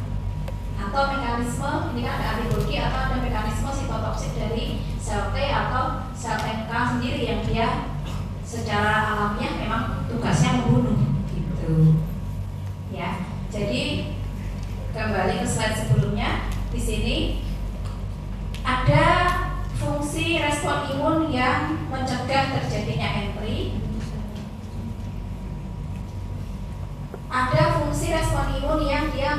Atau mekanisme, ini kan ada antibodi atau ada mekanisme sitotoksik dari sel T atau sel NK sendiri yang dia secara alamiah memang tugasnya membunuh gitu. Ya. Jadi kembali ke slide sebelumnya, di sini ada fungsi respon imun yang mencegah terjadinya entry. Ada fungsi respon imun yang dia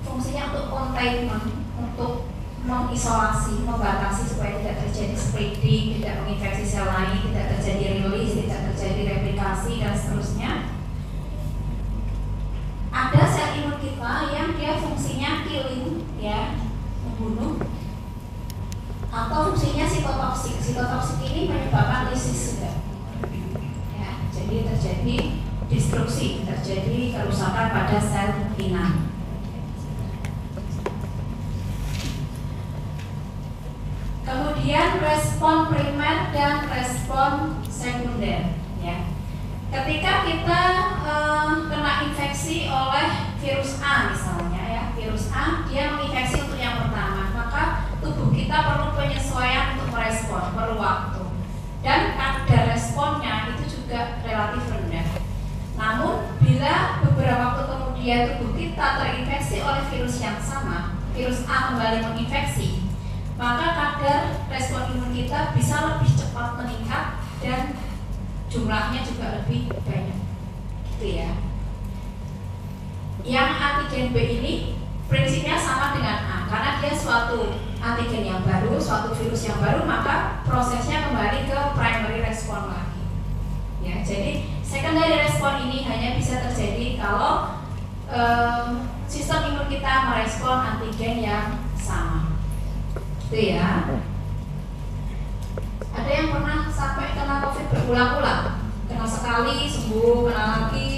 fungsinya untuk containment, untuk mengisolasi, membatasi supaya tidak terjadi spreading, tidak menginfeksi sel lain, tidak terjadi release, tidak terjadi replikasi dan seterusnya. Ada sel imun kita yang dia fungsinya killing, ya, membunuh, atau fungsinya sitotoksik. Sitotoksik ini menyebabkan lysis juga, ya, jadi terjadi destruksi, terjadi kerusakan pada sel inang. Kemudian respon primer dan respon sekunder, ya. Ketika kita kena infeksi oleh virus A misalnya, ya, virus A dia menginfeksi untuk yang pertama, maka tubuh kita perlu penyesuaian untuk merespon, perlu waktu, dan kadar responnya itu juga relatif rendah. Namun bila beberapa waktu kemudian tubuh kita terinfeksi oleh virus yang sama, virus A kembali menginfeksi, maka kadar respon imun kita bisa lebih cepat meningkat dan jumlahnya juga lebih banyak, gitu ya. Yang antigen B ini prinsipnya sama dengan A, karena dia suatu antigen yang baru, suatu virus yang baru, maka prosesnya kembali ke primary respon lagi. Ya, jadi secondary respon ini hanya bisa terjadi kalau sistem imun kita merespon antigen yang sama. Itu ya. Ada yang pernah sampai kena COVID berulang-ulang, kena sekali sembuh, kena lagi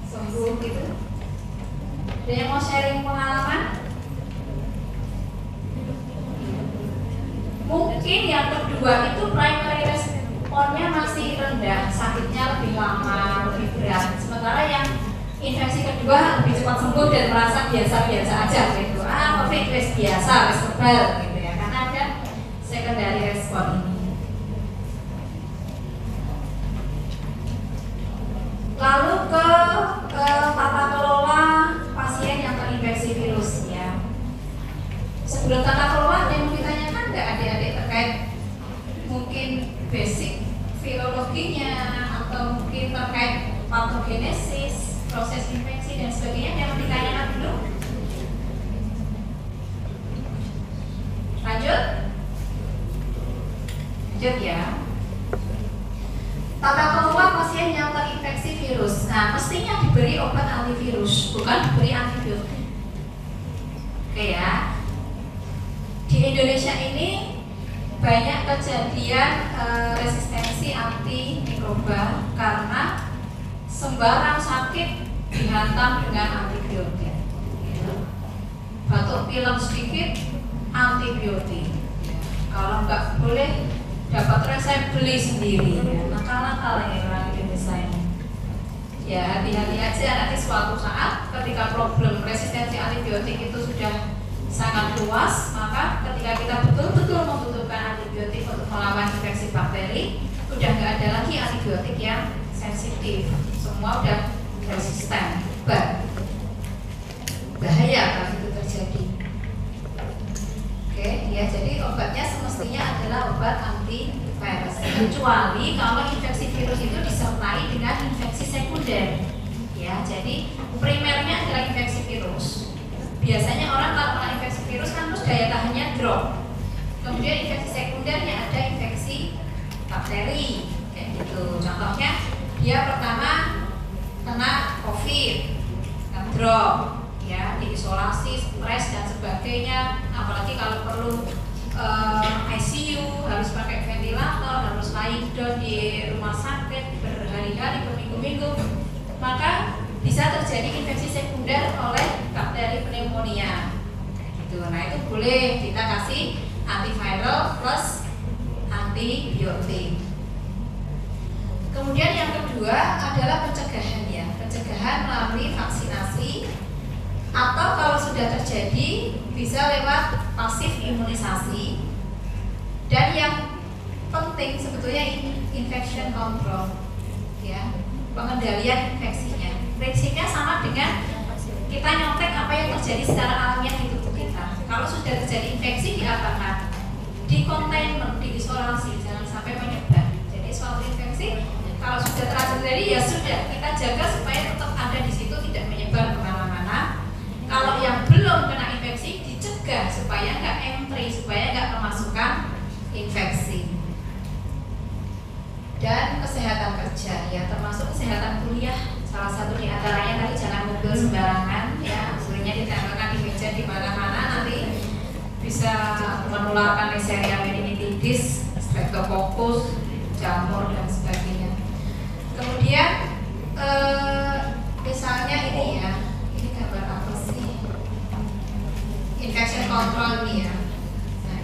sembuh gitu. Ada yang mau sharing pengalaman? Mungkin yang kedua itu primary responnya masih rendah, sakitnya lebih lama, lebih berat. Sementara yang infeksi kedua lebih cepat sembuh dan merasa biasa-biasa aja gitu. COVID biasa, kebal gitu ya. Karena ada secondary respon ini. Lalu ke tata kelola pasien yang terinfeksi Sebelum tata kelola ada yang mau ditanyakan nggak adik-adik terkait mungkin basic virologinya atau mungkin terkait patogenesis, proses infeksi dan sebagainya yang mau ditanyakan dulu? Lanjut ya. Tata kelola pasien yang terinfeksi virus. Nah, mestinya diberi obat antivirus, bukan diberi antibiotik. Oke ya. Di Indonesia ini banyak kejadian resistensi antimikroba karena sembarang sakit dihantam dengan antibiotik. Batuk pilek sedikit, antibiotik. Kalau nggak boleh dapat resep beli sendiri. Nakal-nakal ya orang Indonesia ini. Ya hati-hati aja nanti suatu saat ketika problem resistensi antibiotik itu sudah sangat luas, maka ketika kita betul-betul membutuhkan antibiotik untuk melawan infeksi bakteri, udah nggak ada lagi antibiotik yang sensitif, semua udah resisten. Bahaya kalau itu terjadi. Oke, ya jadi obatnya semestinya adalah obat antivirus, kecuali kalau infeksi virus itu disertai dengan infeksi sekunder. Ya, jadi primernya adalah infeksi virus. Biasanya orang kalau kena infeksi virus kan terus daya tahannya drop. Kemudian infeksi sekundernya ada infeksi bakteri, kayak gitu. Contohnya dia pertama kena COVID, kan drop, ya diisolasi, stres dan sebagainya. Apalagi kalau perlu ICU, harus pakai ventilator, harus lying down di rumah sakit berhari-hari, berminggu-minggu, maka bisa terjadi infeksi sekunder oleh bakteri pneumonia. Gitu. Nah itu boleh kita kasih antiviral plus antibiotik. Kemudian yang kedua adalah pencegahan ya, pencegahan melalui vaksinasi atau kalau sudah terjadi bisa lewat pasif imunisasi. Dan yang penting sebetulnya infection control, ya, pengendalian infeksinya. Prinsipnya sama dengan kita nyontek apa yang terjadi secara alamiah di tubuh kita. Kalau sudah terjadi infeksi diapakan? Di containment, diisolasi, jangan sampai menyebar. Jadi suatu infeksi kalau sudah terjadi ya sudah kita jaga supaya tetap ada di situ, tidak menyebar kemana-mana. Kalau yang belum kena infeksi dicegah supaya nggak entry, supaya nggak kemasukan infeksi. Dan kesehatan kerja ya, termasuk kesehatan kuliah. Salah satu di antaranya tadi jangan mobil sembarangan ya, gurunya ditempelkan di meja di mana-mana, nanti bisa menularkan Neisseria meningitidis, streptococcus, jamur dan sebagainya. Kemudian misalnya ini ya, ini gambar apa sih? Infection control ini ya. Nah,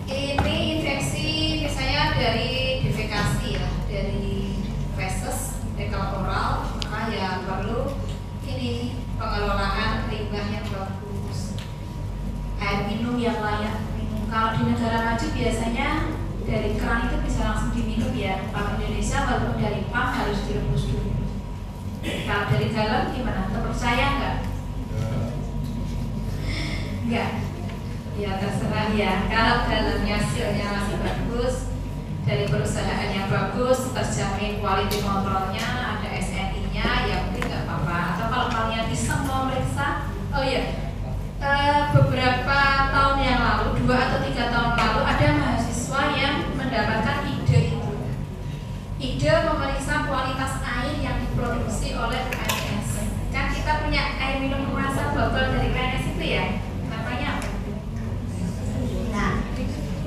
ini infeksi misalnya dari defekasi ya, dari feses, fekal oral, maka ya perlu ini pengelolaan limbah yang bagus, air minum yang layak minum. Kalau di negara maju biasanya dari keran itu bisa langsung diminum ya. Kalau Indonesia walaupun dari pump harus direbus dulu. Kalau dari galon gimana? Terpercaya nggak? Enggak. Ya terserah ya. Kalau galonnya hasilnya masih bagus, dari perusahaan yang bagus, terjamin quality kontrolnya, ada SNI-nya, ya mungkin nggak apa-apa. Atau kalau kalian iseng mau meriksa, oh ya, beberapa tahun yang lalu, 2 atau 3 tahun lalu, ada mahasiswa yang mendapatkan ide itu. Ide memeriksa kualitas air yang diproduksi oleh PNS. Kan kita punya air minum kemasan botol dari PNS itu ya, namanya apa? Nah,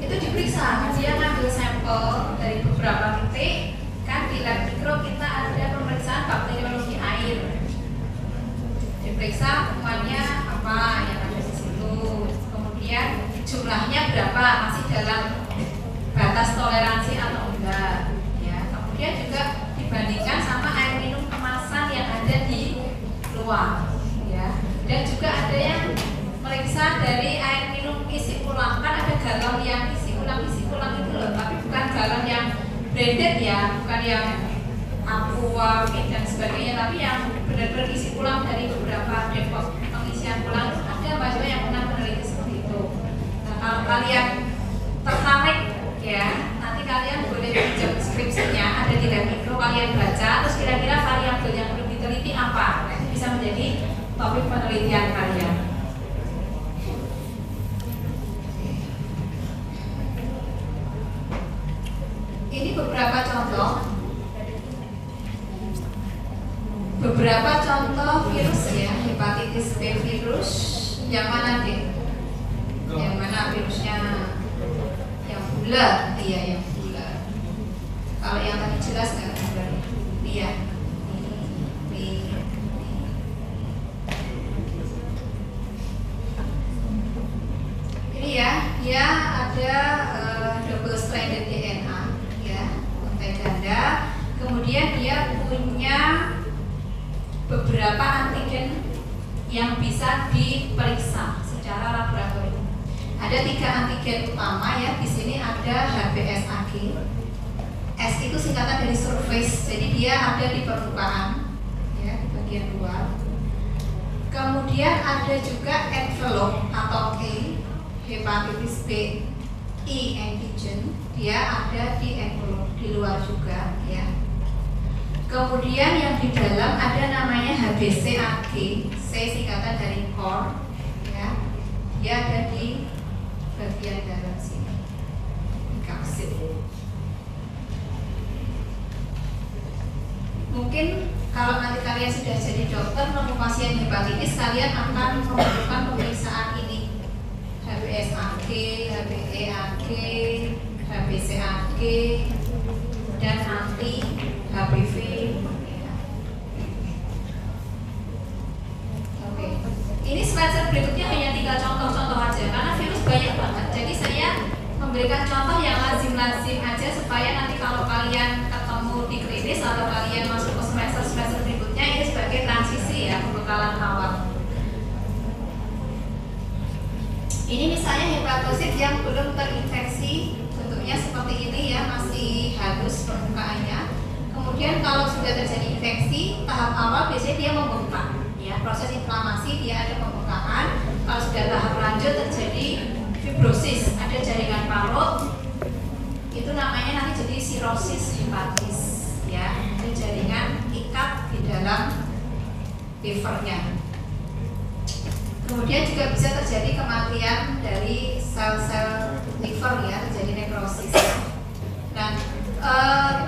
itu diperiksa, dia ngambil sampel dari beberapa titik. Kan di lab mikro kita ada pemeriksaan bakteriologi air. Diperiksa kumannya apa yang ada di situ, kemudian jumlahnya berapa, masih dalam batas toleransi atau enggak ya. Kemudian juga dibandingkan sama air minum kemasan yang ada di luar ya. Dan juga ada yang meriksa dari air minum isi ulang. Kan ada galon yang isi ulang itu loh, tapi bukan galon yang branded ya, bukan yang aqua dan sebagainya, tapi yang benar-benar isi ulang dari beberapa depot pengisian ulang. Ada mahasiswa yang pernah meneliti seperti itu. Kalau kalian tertarik ya, nanti kalian boleh pinjam skripsinya, ada di lab mikro, kalian baca terus kira-kira variabel yang perlu diteliti apa. Nah, itu bisa menjadi topik penelitian kalian. Ini beberapa contoh virus ya, hepatitis B virus. Yang mana deh? Yang mana virusnya? Yang bulat, iya yang bulat. Kalau yang tadi jelas nggak gambar? Iya. Ini ya, dia ada double stranded DNA ya, untai ganda. Kemudian dia punya beberapa antigen yang bisa diperiksa secara laboratorium. Ada 3 antigen utama ya. Di sini ada HBsAg. S itu singkatan dari surface, jadi dia ada di permukaan ya, di bagian luar. Kemudian ada juga envelope atau E, hepatitis B E antigen, dia ada di envelope di luar juga ya. Kemudian yang di dalam ada namanya HBcAg, C singkatan dari core ya. Dia ada di bagian dalam sini, di kapsid. Mungkin kalau nanti kalian sudah jadi dokter nemu pasien hepatitis, kalian akan memerlukan pemeriksaan ini: HBsAg, HBeAg, HBcAg, dan nanti HBV. Oke, ini slide berikutnya hanya 3 contoh-contoh aja karena virus banyak banget. Jadi saya memberikan contoh yang lazim-lazim aja supaya nanti kalau kalian ketemu di klinis atau kalian masuk ke semester berikutnya ini sebagai transisi ya, pembekalan awal. Ini misalnya hepatosit yang belum terinfeksi, bentuknya seperti ini ya, masih halus permukaannya. Kemudian kalau sudah terjadi infeksi, tahap awal biasanya dia membengkak ya, proses inflamasi dia ada pembengkakan. Kalau sudah tahap lanjut terjadi fibrosis, ada jaringan parut, itu namanya nanti jadi sirosis hepatis ya, itu jaringan ikat di dalam livernya. Kemudian juga bisa terjadi kematian dari sel-sel liver ya, terjadi nekrosis. Dan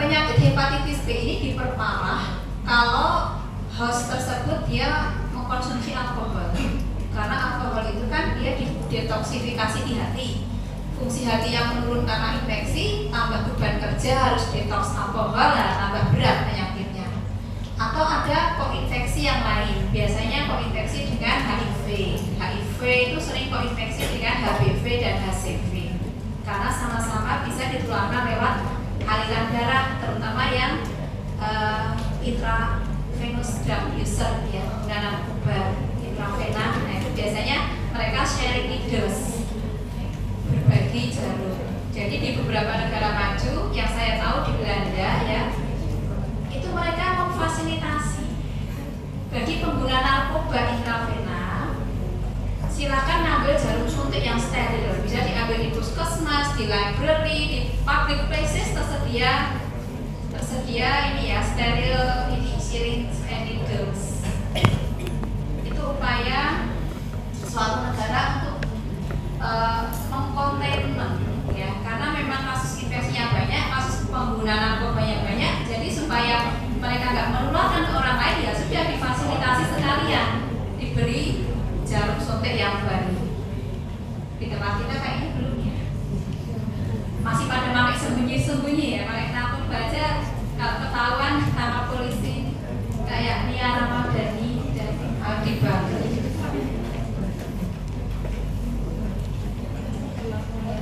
penyakit hepatitis B ini diperparah kalau host tersebut dia mengkonsumsi alkohol. Karena alkohol itu kan dia detoksifikasi di hati. Fungsi hati yang menurun karena infeksi, tambah beban kerja harus detoks alkohol, tambah berat penyakitnya. Atau ada koinfeksi yang lain, biasanya koinfeksi dengan HIV. HIV itu sering koinfeksi dengan HBV dan HCV. Karena sama-sama bisa ditularkan lewat aliran darah, terutama yang intravenous drug user ya, pengguna narkoba intravena. Nah itu biasanya mereka sharing needles, berbagi jalur. Jadi di beberapa negara maju yang saya tahu di Belanda ya, itu mereka memfasilitasi bagi pengguna narkoba intravena, silakan ngambil jarum suntik yang steril, bisa diambil di puskesmas, di library, di public places tersedia ini ya, steril ini syringe and needles. Itu upaya suatu negara untuk mengkontainment ya, karena memang kasus infeksinya banyak, kasus pengguna narkobanya banyak, jadi supaya mereka nggak menularkan ke orang lain ya sudah difasilitasi sekalian, diberi jarum suntik yang baru. Di tempat kita kayaknya belum ya, masih pada pakai sembunyi-sembunyi ya, pakai narkoba aja kalau ketahuan sama polisi kayak Nia Ramadhani dan Aldi Bakri.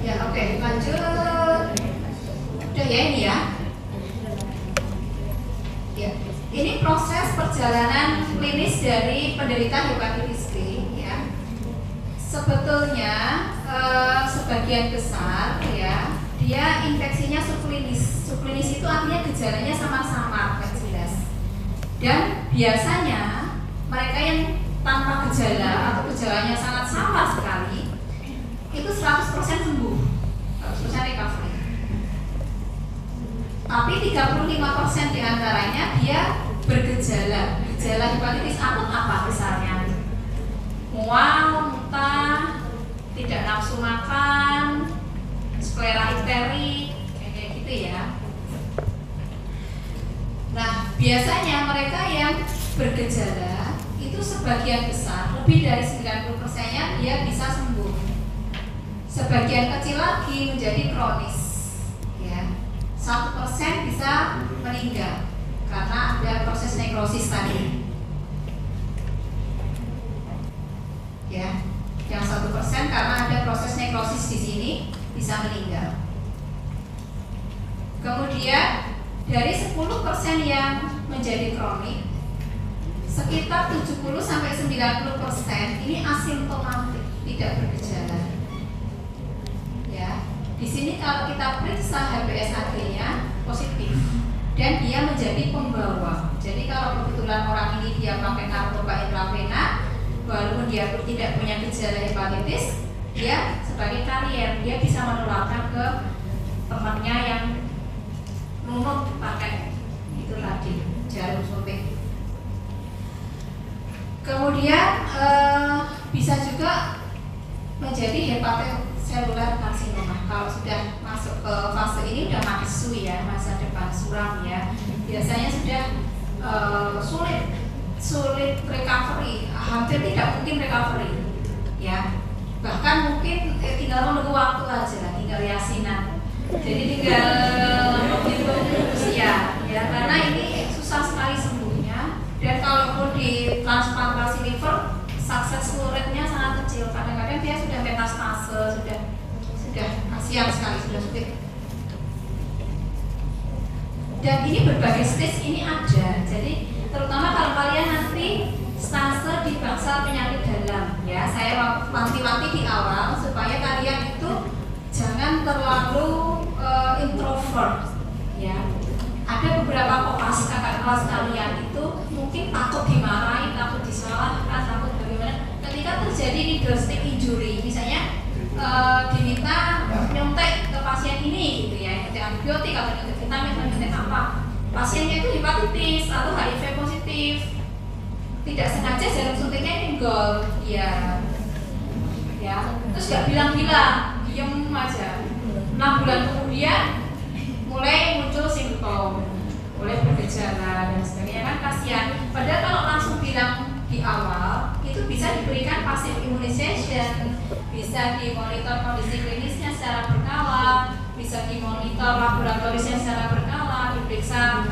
Ya oke, lanjut. Udah ya ini ya. Ya, ini proses perjalanan klinis dari penderita hepatitis B ya. Sebetulnya sebagian besar ya, dia infeksinya subklinis. Subklinis itu artinya gejalanya samar-samar, gak jelas. Dan biasanya mereka yang tanpa gejala atau gejalanya sangat samar sekali, itu 100% sembuh, 100% recovery. Tapi 35% diantaranya dia bergejala. Gejala hepatitis akut apa misalnya? Mual, muntah, tidak nafsu makan, sklera iterik, kayak gitu ya. Nah, biasanya mereka yang bergejala itu sebagian besar, lebih dari 90%-nya dia bisa sembuh. Sebagian kecil lagi menjadi kronis, ya. 1% bisa meninggal karena ada proses nekrosis tadi, ya. Yang 1% karena ada proses nekrosis di sini bisa meninggal. Kemudian dari 10% yang menjadi kronik, sekitar 70-90% ini asimptomatik, tidak bergejala. Ya, di sini kalau kita periksa HBsAg-nya positif dan dia menjadi pembawa. Jadi kalau kebetulan orang ini dia pakai narkoba intravena, walaupun dia tidak punya gejala hepatitis, dia sebagai karier, dia bisa menularkan ke temannya yang nunut pakai itu tadi jarum suntik. Kemudian bisa juga menjadi hepatoselular karsinoma. Kalau sudah masuk ke fase ini sudah MASU ya, masa depan suram ya. Biasanya sudah sulit recovery, hampir tidak mungkin recovery ya. Bahkan mungkin tinggal menunggu waktu aja, tinggal yasinan. Jadi tinggal menghitung usia ya, karena ini susah sekali sembuhnya. Dan kalaupun di transplantasi liver, successful rate-nya sangat kecil. Kadang-kadang dia sudah metastase, sudah kasihan sekali, sudah sulit. Dan ini berbagai stage ini ada. Jadi terutama kalau kalian nanti stase di bangsal penyakit dalam ya, saya wanti-wanti di awal supaya kalian itu jangan terlalu introvert ya. Ada beberapa kopas kakak kelas kalian itu mungkin takut dimarahin, takut disalahkan, takut bagaimana ketika terjadi needle-stick injury, misalnya diminta nyuntik ke pasien ini gitu ya, nyuntik antibiotik atau nyuntik vitamin atau nyuntik apa, pasiennya itu hepatitis atau HIV positif, tidak sengaja jarum suntiknya ini gol ya, terus gak bilang-bilang, diem aja. 6 bulan kemudian mulai muncul simptom, mulai bergejala dan sebagainya, kan kasihan. Padahal kalau langsung bilang di awal itu bisa diberikan passive immunization, bisa dimonitor kondisi klinisnya secara berkala, bisa dimonitor laboratorisnya secara berkala, diperiksa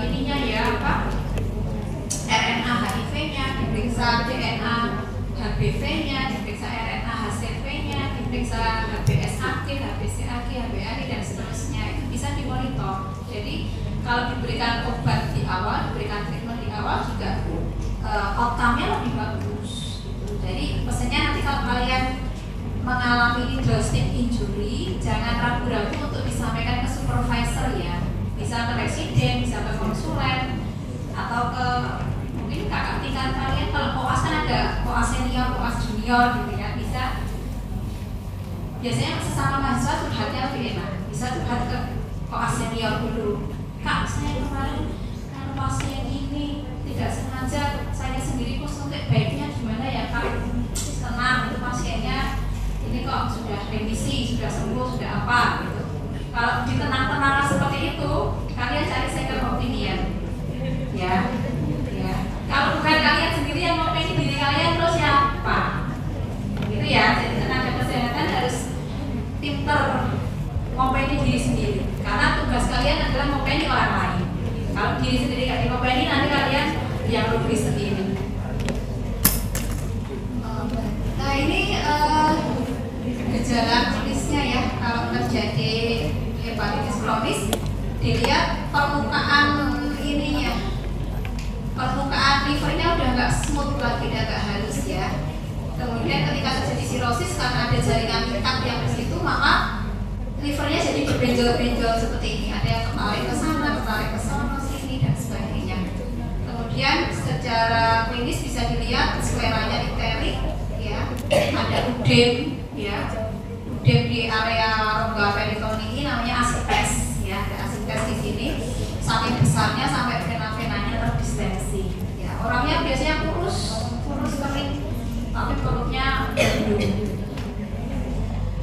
ininya ya apa, RNA HIV-nya, diperiksa DNA HBV-nya, diperiksa RNA HCV-nya, diperiksa HBsAg, HBcAg, HbAg dan seterusnya, itu bisa dimonitor. Jadi kalau diberikan obat di awal, diberikan treatment di awal juga outcome-nya lebih bagus. Jadi pesannya nanti kalau kalian mengalami needle-stick injury, jangan ragu-ragu untuk disampaikan ke supervisor ya. Bisa ke residen, bisa ke konsulen, atau ke mungkin kakak tingkat kalian. Kalau koas kan ada koas senior, koas junior gitu ya, bisa. Biasanya sesama mahasiswa curhatnya lebih enak, bisa curhat ke koas senior dulu. Kak, saya kemarin kan pasien ini tidak sengaja, saya sendiri kok suntik, baiknya gimana ya Kak? Tenang, itu pasiennya ini kok sudah remisi, sudah sembuh, sudah apa gitu. Kalau ditenang-tenang seperti itu, kalian cari second opinion ya. Kalau bukan kalian sendiri yang ngopeni diri kalian, terus siapa? Gitu ya. Jadi tenaga kesehatan harus pinter ngopeni diri sendiri, karena tugas kalian adalah ngopeni orang lain. Kalau diri sendiri gak ngopeni, nanti kalian yang rugi sendiri. Nah ini gejala klinisnya ya. Kalau terjadi hepatitis kronis, dilihat permukaan ininya, permukaan livernya udah nggak smooth lagi, udah nggak halus ya. Kemudian ketika terjadi sirosis, karena ada jaringan lekat yang di situ, maka livernya jadi berbenjol-benjol seperti ini. Ada yang ketarik ke sana, sini dan sebagainya. Kemudian secara klinis bisa dilihat skleranya iterik ya, ada udem ya, edem di area rongga peritoni namanya asites ya, ada asites di sini. Saking besarnya sampai vena-venanya terdistensi. Ya, orangnya biasanya kurus kering, tapi perutnya gendut.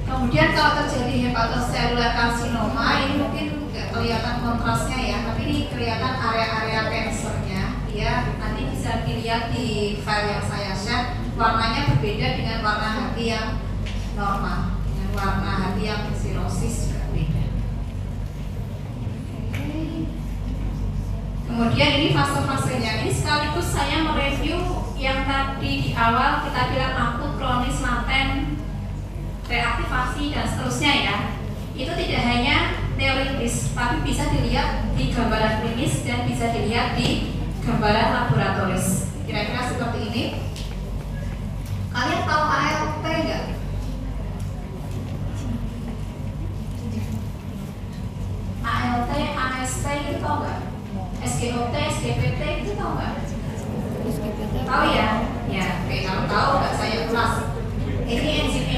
Kemudian kalau terjadi hepatoselular karsinoma, ini mungkin nggak kelihatan kontrasnya ya, tapi ini kelihatan area-area kansernya. Ya, nanti bisa dilihat di file yang saya share. Warnanya berbeda dengan warna hati yang normal, dengan warna hati yang sirosis juga beda. Kemudian ini fase-fasenya. Ini sekaligus saya mereview yang tadi di awal kita bilang akut, kronis, laten, reaktivasi dan seterusnya ya. Itu tidak hanya teoritis, tapi bisa dilihat di gambaran klinis dan bisa dilihat di gambaran laboratoris. Kira-kira seperti ini. Kalian tahu ALT nggak? ALT, AST itu tahu nggak? SGOT, SGPT itu tahu nggak? Tahu ya? Ya, oke, kalau tahu nggak saya ulas. Ini enzim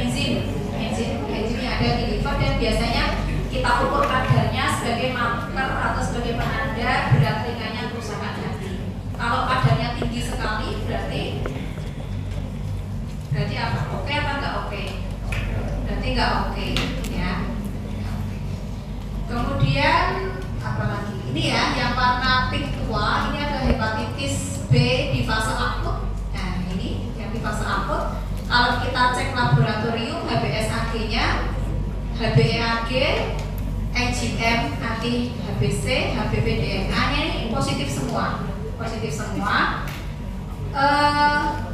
yang ada di liver dan biasanya kita ukur kadarnya sebagai marker atau sebagai penanda berat ringannya kerusakan hati. Kalau kadarnya tinggi sekali berarti apa? Oke apa nggak oke? Berarti nggak oke ya. Kemudian apa lagi? Ini ya yang warna pink tua, ini ada hepatitis B di fase akut. Nah ini yang di fase akut. Kalau kita cek laboratorium HBsAg-nya, HbEAg, IgM, anti HBC, HBP-DNA-nya ini positif semua.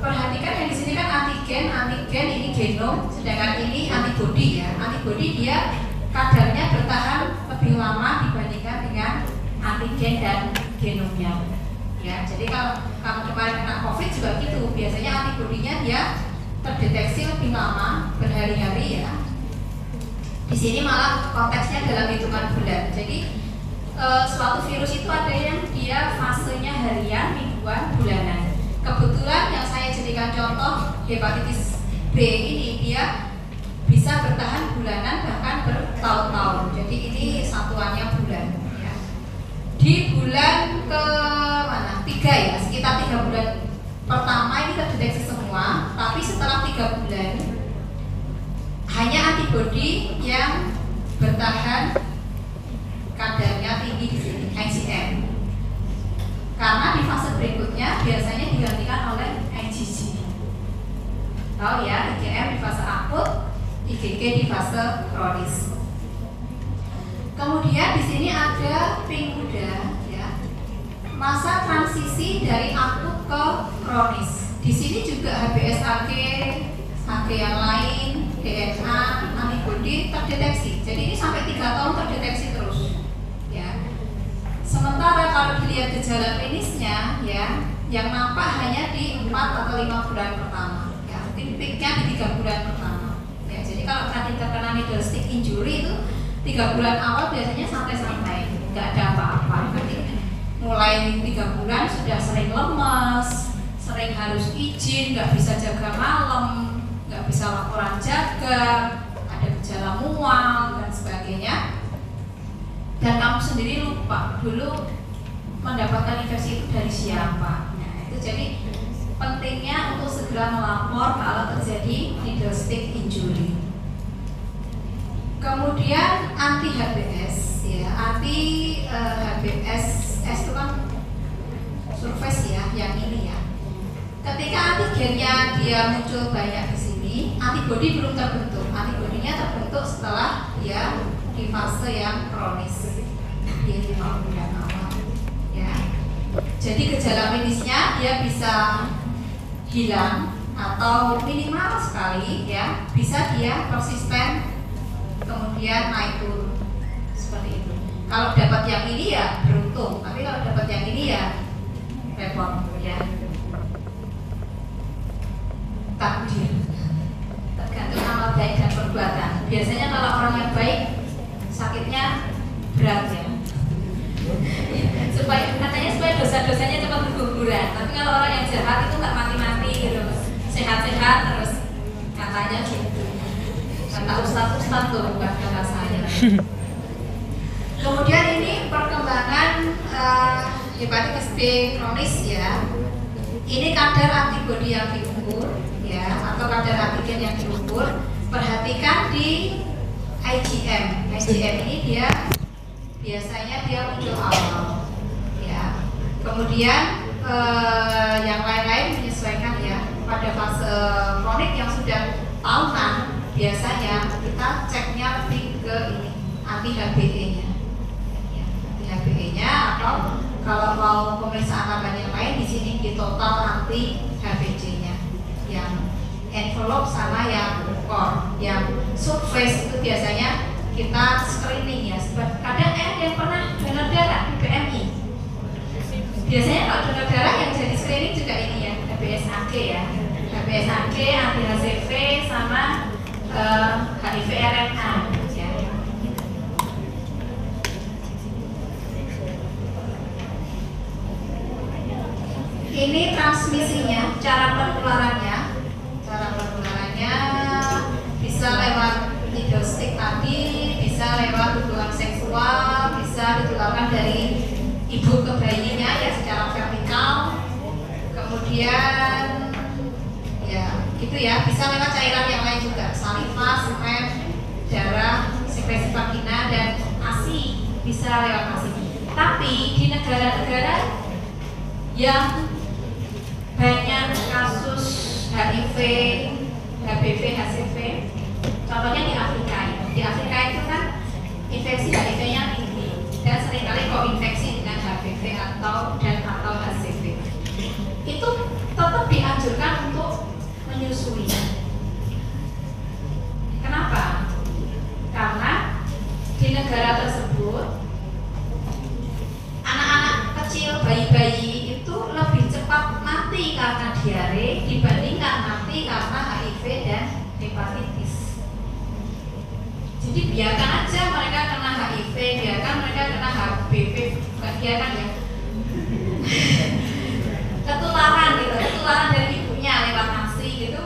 Perhatikan yang di sini kan antigen ini genom, sedangkan ini antibody ya. Antibody dia kadarnya bertahan lebih lama dibandingkan dengan antigen dan genomnya. Ya, jadi kalau kamu kemarin kena COVID juga gitu, biasanya antibodinya dia terdeteksi lebih lama, berhari-hari ya. Di sini malah konteksnya dalam hitungan bulan. Jadi suatu virus itu ada yang dia fasenya harian, mingguan, bulanan. Kebetulan yang saya jadikan contoh hepatitis B ini dia bisa bertahan bulanan bahkan bertahun-tahun. Jadi ini satuannya bulan. Ya. Di bulan ke mana? 3 ya, sekitar 3 bulan pertama ini terdeteksi semua, tapi setelah 3 bulan hanya antibodi yang bertahan kadarnya tinggi di sini, IgM. Karena di fase berikutnya biasanya digantikan oleh IgG. Tahu ya, IgM di fase akut, IgG di fase kronis. Kemudian di sini ada pink muda, ya, masa transisi dari akut ke kronis. Di sini juga HBsAg, AG yang lain, DNA, antibodi terdeteksi. Jadi ini sampai 3 tahun terdeteksi terus. Ya. Sementara kalau dilihat gejala klinisnya, ya, yang nampak hanya di 4 atau 5 bulan pertama. Ya, mungkin peaknya di 3 bulan pertama. Ya, jadi kalau nanti terkena needle stick injury itu 3 bulan awal biasanya santai-santai, nggak ada apa-apa. Nanti mulai 3 bulan sudah sering lemes, sering harus izin, nggak bisa jaga malam, nggak bisa laporan jaga, ada gejala mual dan sebagainya. Dan kamu sendiri lupa dulu mendapatkan infeksi itu dari siapa. Nah, itu jadi pentingnya untuk segera melapor kalau terjadi needle stick injury. Kemudian anti HBs, ya, anti HBs itu kan surface ya, yang ini ya. Ketika antigennya dia muncul banyak di sini, antibodi belum terbentuk. Antibodinya terbentuk setelah dia di fase yang kronis, di 5 bulan awal. Ya. Jadi gejala klinisnya dia bisa hilang atau minimal sekali, ya, bisa dia persisten, kemudian naik turun seperti itu. Kalau dapat yang ini ya beruntung, tapi kalau dapat yang ini ya repot, ya. Takdir, tergantung amal baik dan perbuatan. Biasanya kalau orang yang baik sakitnya berat ya, katanya supaya dosa-dosanya cepat berguguran. Tapi kalau orang yang jahat itu nggak mati-mati gitu, sehat-sehat terus katanya gitu. kata ustadz tuh, bukan kata saya. Kemudian ini perkembangan hepatitis B kronis ya. Ini kadar antibodi yang diukur ya, atau kadar antigen yang diukur. Perhatikan di IgM. IgM ini dia biasanya dia muncul awal ya. Kemudian yang lain-lain menyesuaikan ya. Pada fase kronik yang sudah tahunan biasanya kita ceknya lebih ke ini anti HBE-nya. HBE-nya atau kalau mau pemeriksaan tambahan yang lain di sini di total anti HBC-nya yang envelope sama yang core, yang surface itu biasanya kita screening ya. Kadang ada yang pernah donor darah di BMI. Biasanya kalau donor darah yang jadi screening juga ini ya, HBsAg ya, HBsAg, anti HCV sama HIV RNA. Ini transmisinya, cara penularannya bisa lewat needle stick tadi, bisa lewat hubungan seksual, bisa ditularkan dari ibu ke bayinya ya secara vertikal. Kemudian ya gitu ya, bisa lewat cairan yang lain juga, saliva, semen, darah, sekresi vagina dan ASI, bisa lewat ASI. Tapi di negara-negara yang banyak kasus HIV, HBV, HCV, contohnya di Afrika ya. Di Afrika itu kan infeksi HIV-nya tinggi dan seringkali koinfeksi dengan HBV atau HCV. Itu tetap dianjurkan untuk menyusui. Kenapa? Karena di negara tersebut anak-anak kecil, bayi-bayi itu lebih cepat mati karena diare dibandingkan mati karena HIV dan hepatitis. Jadi biarkan aja mereka kena HIV, biarkan mereka kena HBV, biarkan ya ketularan gitu, ketularan dari ibunya lewat ASI gitu.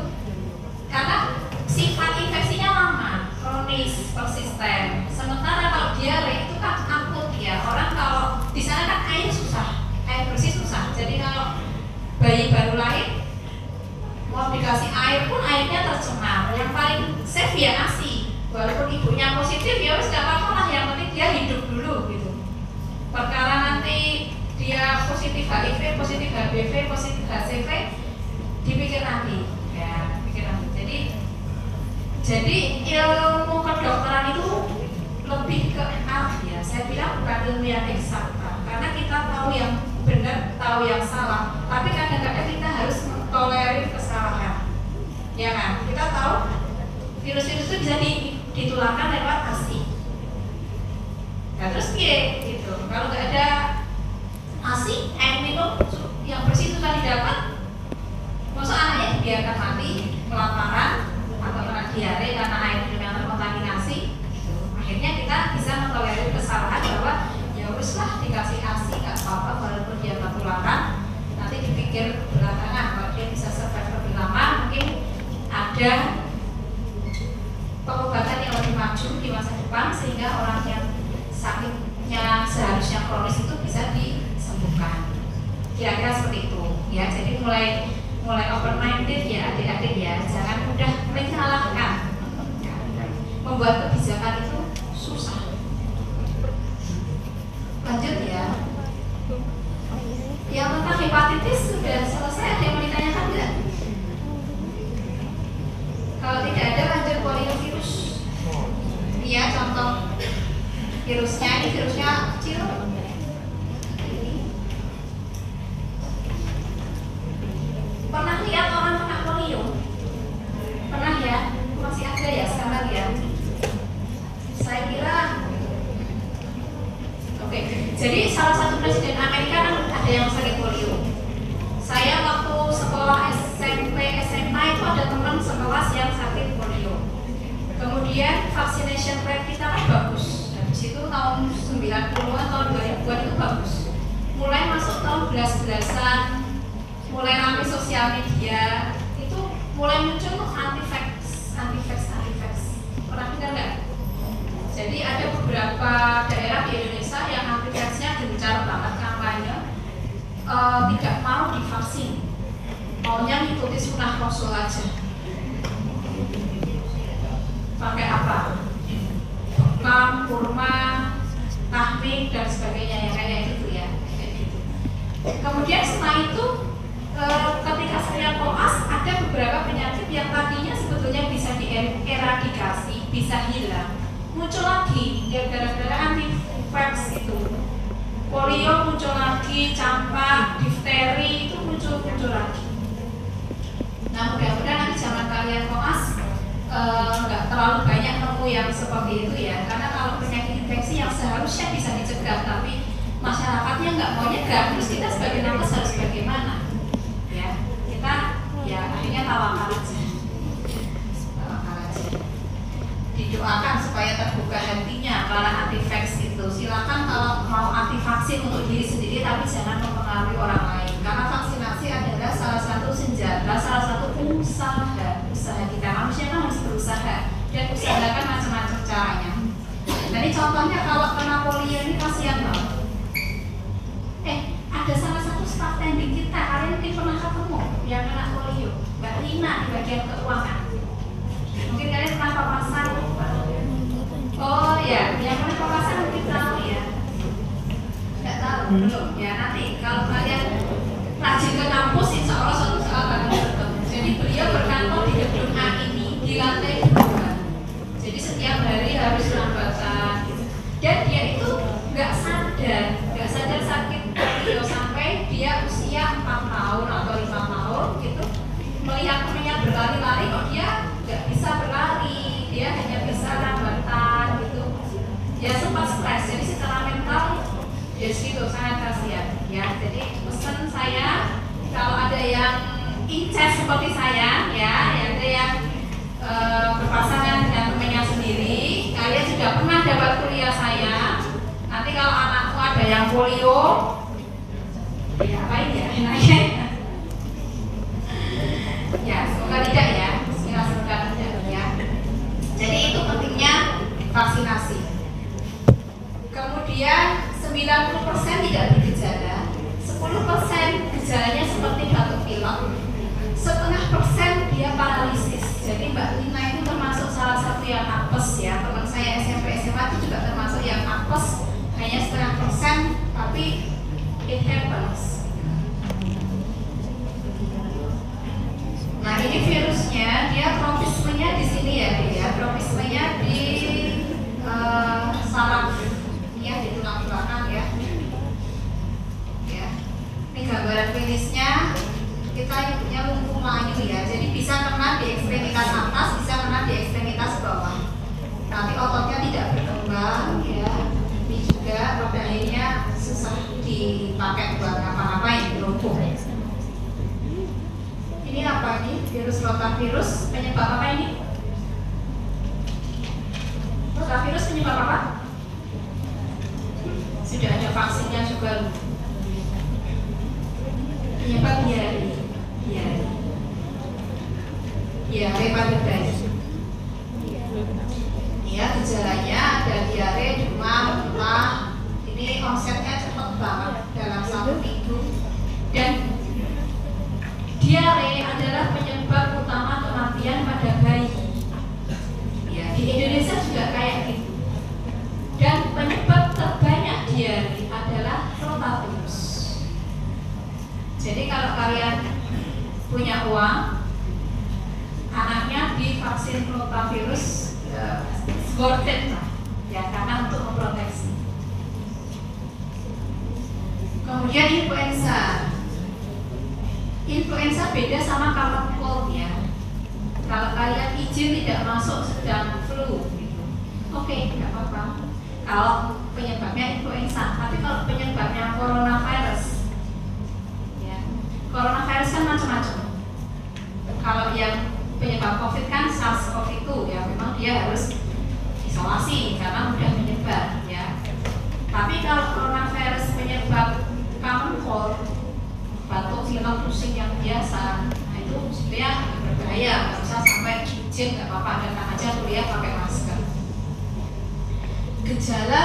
Karena sifat infeksinya lama, kronis, persisten. Sementara kalau diare itu kan akut ya. Orang kalau di sana kan air susah, air bersih susah. Jadi kalau bayi baru lahir mau dikasih air pun airnya tercemar. Yang paling safe ya ASI. Walaupun ibunya positif ya wis gak apa-apa lah, yang penting dia hidup dulu gitu. Perkara nanti dia positif HIV, positif HBV, positif HCV dipikir nanti ya, pikir nanti. Jadi ilmu kedokteran itu lebih ke art ya. Saya bilang bukan ilmu yang eksakta, karena kita tahu yang benar, tahu yang salah, tapi kadang-kadang kita harus mentolerir kesalahan ya kan. Kita tahu virus-virus itu bisa ditularkan lewat ASI. Nah terus piye gitu, kalau nggak ada ASI, air minum yang bersih susah didapat, masa anaknya dibiarkan mati kelaparan atau kena diare karena air minum yang terkontaminasi gitu. Akhirnya kita bisa mentolerir kesalahan bahwa ya wis lah dikasih ASI nggak apa-apa walaupun dia ketularan. Nanti dipikir belakangan kalau dia bisa survive lebih lama, mungkin ada pengobatan yang lebih maju di masa depan sehingga orang yang sakitnya seharusnya kronis itu bisa disembuhkan. Kira-kira seperti itu ya. Jadi mulai open minded ya adik-adik ya, jangan mudah menyalahkan. Membuat kebijakan itu susah. Lanjut ya. Yang tentang hepatitis sudah selesai, ada yang mau ditanyakan enggak? Kalau tidak ada, lanjut poliovirus. Iya, contoh virusnya, ini virusnya kecil. Pernah lihat orang kena polio? Pernah ya? Masih ada ya sekarang ya? Saya kira oke. Jadi salah satu presiden Amerika kan ada yang sakit polio. Saya waktu sekolah SMP, SMA itu ada teman sekelas yang sakit polio. Kemudian vaccination rate kita kan bagus. Habis itu tahun 90-an, tahun 2000-an itu bagus. Mulai masuk tahun 11-an, mulai ramai sosial media, itu mulai muncul anti-vax. beberapa daerah di Indonesia yang aplikasinya gencar banget kampanye, tidak mau divaksin, maunya ngikuti sunnah Rasul aja. Pakai apa? Bekam, kurma, tahmid dan sebagainya yang kayak gitu ya. Kemudian setelah itu ketika saya koas, ada beberapa penyakit yang tadinya sebetulnya bisa dieradikasi, bisa hilang, muncul lagi ya gara-gara anti-vax itu. Polio muncul lagi, campak, difteri itu muncul lagi. Nah mudah-mudahan nanti zaman kalian koas nggak terlalu banyak nemu yang seperti itu ya, karena kalau penyakit infeksi yang seharusnya bisa dicegah tapi masyarakatnya nggak mau nyegah, terus kita sebagai nakes harus bagaimana? Ya, kita ya akhirnya tawakal aja. Didoakan supaya terbuka hatinya para anti-vax itu. Silakan kalau mau anti-vaksin untuk diri sendiri, tapi jangan mempengaruhi orang lain. Karena vaksinasi adalah salah satu senjata, salah satu usaha kita. Manusia kan harus berusaha dan usahakan macam-macam caranya. Jadi contohnya kalau kena polio ini kasihan banget. Ada salah satu staff tending kita, kalian mungkin pernah ketemu yang kena polio, Mbak Lina di bagian keuangan. Mungkin kalian pernah papasan. Oh ya, yang pernah papasan mungkin tahu ya. Nggak tahu belum ya, nanti kalau kalian rajin ke kampus insya Allah suatu saat akan ketemu. Jadi beliau berkantor di gedung A ini di lantai 2. Jadi setiap hari harus lambatan gitu. Dan dia itu nggak sadar sakit polio sampai dia usia 4 tahun atau 5 tahun gitu. Melihat temannya berlari-lari kok dia nggak bisa berlari, dia hanya bisa lambatan gitu. Ya sempat stres, jadi secara mental ya gitu sangat kasihan ya. Jadi pesan saya kalau ada yang incest seperti saya ya, ada yang berpasangan dengan temannya sendiri, kalian juga pernah dapat kuliah saya. Nanti kalau anakmu ada yang polio, ya apain ya enaknya? Ya semoga tidak ya, semoga tidak ya. Jadi itu pentingnya vaksinasi. Kemudian 90% tidak bergejala, 10% gejalanya seperti batuk pilek, 0,5% dia paralisis. Jadi Mbak Lina itu termasuk salah satu yang apes ya. Teman saya SMP SMA itu juga termasuk yang apes, hanya 0,5%, tapi it happens. Nah ini virusnya, dia tropismenya di sini ya, tropismenya di saraf ya, di tulang belakang ya. Ini gambaran klinisnya, kita nyebutnya lumpuh layu ya. Jadi bisa kena di ekstremitas atas, bisa kena di ekstremitas bawah. Nanti ototnya tidak berkembang ya. Ini juga pada akhirnya susah dipakai buat ngapa-ngapain, lumpuh. Ini apa ini? Virus rotavirus penyebab apa ini? Rotavirus penyebab apa? Sudah ada vaksinnya juga. Penyebab diare. Diare pada bayi. Ya, gejalanya ada diare, demam, muntah. Ini onsetnya cepat banget dalam 1 minggu. Dan diare adalah penyebab utama kematian pada bayi. Ya, di Indonesia juga kayak gitu. Dan penyebab terbanyak diare adalah rotavirus. Jadi kalau kalian punya uang, anaknya divaksin rotavirus, worth it lah, ya karena untuk memproteksi. Kemudian influenza. Influenza beda sama common cold ya. Kalau kalian izin tidak masuk sedang flu, gitu. Oke, nggak apa-apa. Kalau penyebabnya influenza, tapi kalau penyebabnya coronavirus, ya, coronavirus kan macam-macam. Kalau yang penyebab COVID kan SARS-CoV-2 ya, memang dia harus isolasi karena mudah menyebar ya. Tapi kalau coronavirus penyebab common cold, batuk, pilek, pusing yang biasa, nah itu sebenarnya berbahaya. Nggak usah sampai izin, nggak apa-apa, datang aja kuliah pakai masker. Gejala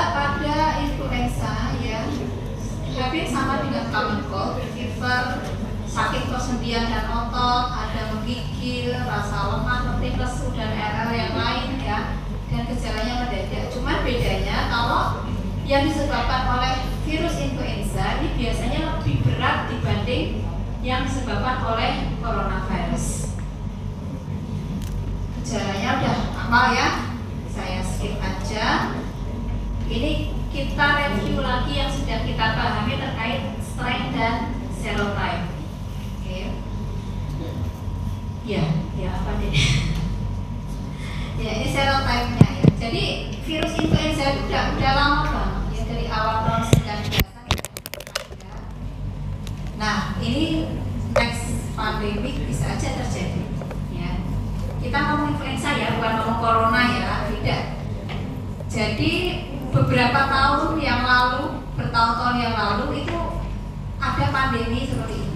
hampir sama dengan common cold, fever, sakit persendian dan otot, ada menggigil, rasa lemah, letih, lesu dan hal yang lain ya, dan gejalanya mendadak. Cuman bedanya kalau yang disebabkan oleh virus influenza ini biasanya lebih berat dibanding yang disebabkan oleh coronavirus. Gejalanya udah hafal ya, saya skip aja. Ini kita review lagi yang sudah kita pahami terkait strain dan serotype. Oke. Ya apa deh? Ya ini serotype-nya ya. Jadi virus influenza itu udah lama banget ya, dari awal tahun 1990-an ya. Nah ini next pandemic bisa aja terjadi ya. Kita ngomong influenza ya, bukan ngomong corona ya, tidak. Jadi beberapa tahun yang lalu, bertahun-tahun yang lalu itu ada pandemi seperti ini.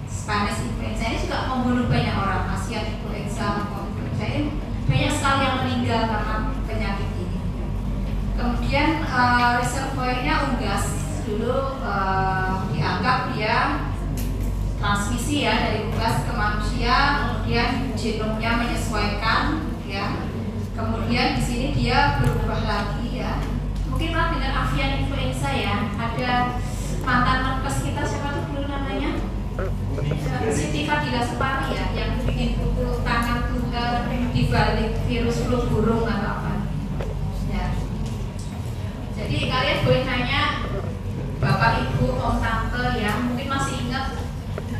Spanish influenza ini juga membunuh banyak orang. Asian influenza, ini banyak sekali yang meninggal karena penyakit ini. Kemudian reservoirnya unggas dulu, dianggap dia transmisi ya dari unggas ke manusia, kemudian genomnya menyesuaikan ya. Kemudian di sini dia berubah lagi ya. Mungkin lah dengan avian influenza ya. Ada mantan menkes kita siapa tuh dulu namanya? Siti Fadila Supari ya, yang bikin buku tangan tunggal di balik virus flu burung atau apa. Ya. Jadi kalian boleh tanya bapak ibu, om tante ya, mungkin masih ingat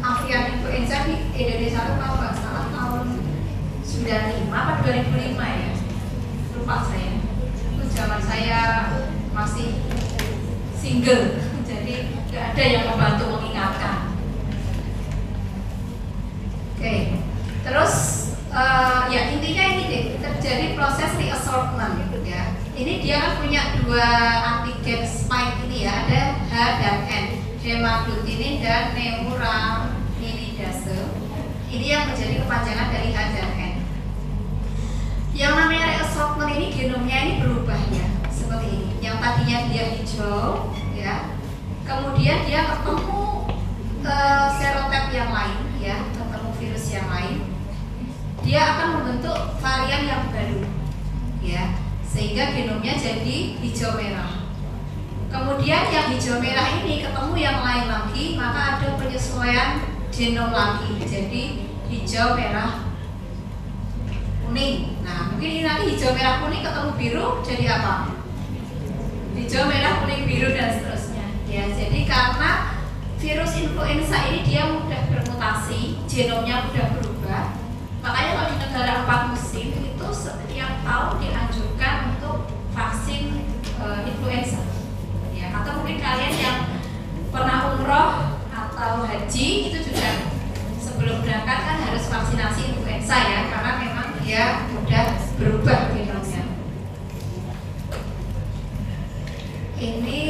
avian influenza di Indonesia itu kalau nggak salah tahun 95 atau 2005 ya, lupa saya. Itu zaman saya masih single, jadi nggak ada yang membantu mengingatkan. Oke, terus ya intinya ini deh, terjadi proses reassortment ya. Ini dia kan punya dua antigen spike ini ya, ada H dan N, hemagglutinins dan neuraminidase. Ini yang menjadi kepanjangan dari H dan N. Yang namanya reassortment ini genomnya ini berubah ya, seperti ini. Yang tadinya dia hijau ya, kemudian dia ketemu serotype yang lain ya, ketemu virus yang lain, dia akan membentuk varian yang baru ya, sehingga genomnya jadi hijau merah. Kemudian yang hijau merah ini ketemu yang lain lagi, maka ada penyesuaian genom lagi jadi hijau merah kuning. Nah mungkin ini nanti hijau merah kuning ketemu biru jadi apa? Hijau merah kuning biru dan seterusnya ya. Jadi karena virus influenza ini dia mudah bermutasi, genomnya mudah berubah. Makanya kalau di negara 4 musim itu setiap tahun dianjurkan untuk vaksin influenza. Ya, atau mungkin kalian yang pernah umroh atau haji itu juga sebelum berangkat kan harus vaksinasi influenza ya, karena memang dia mudah berubah genomnya. Ini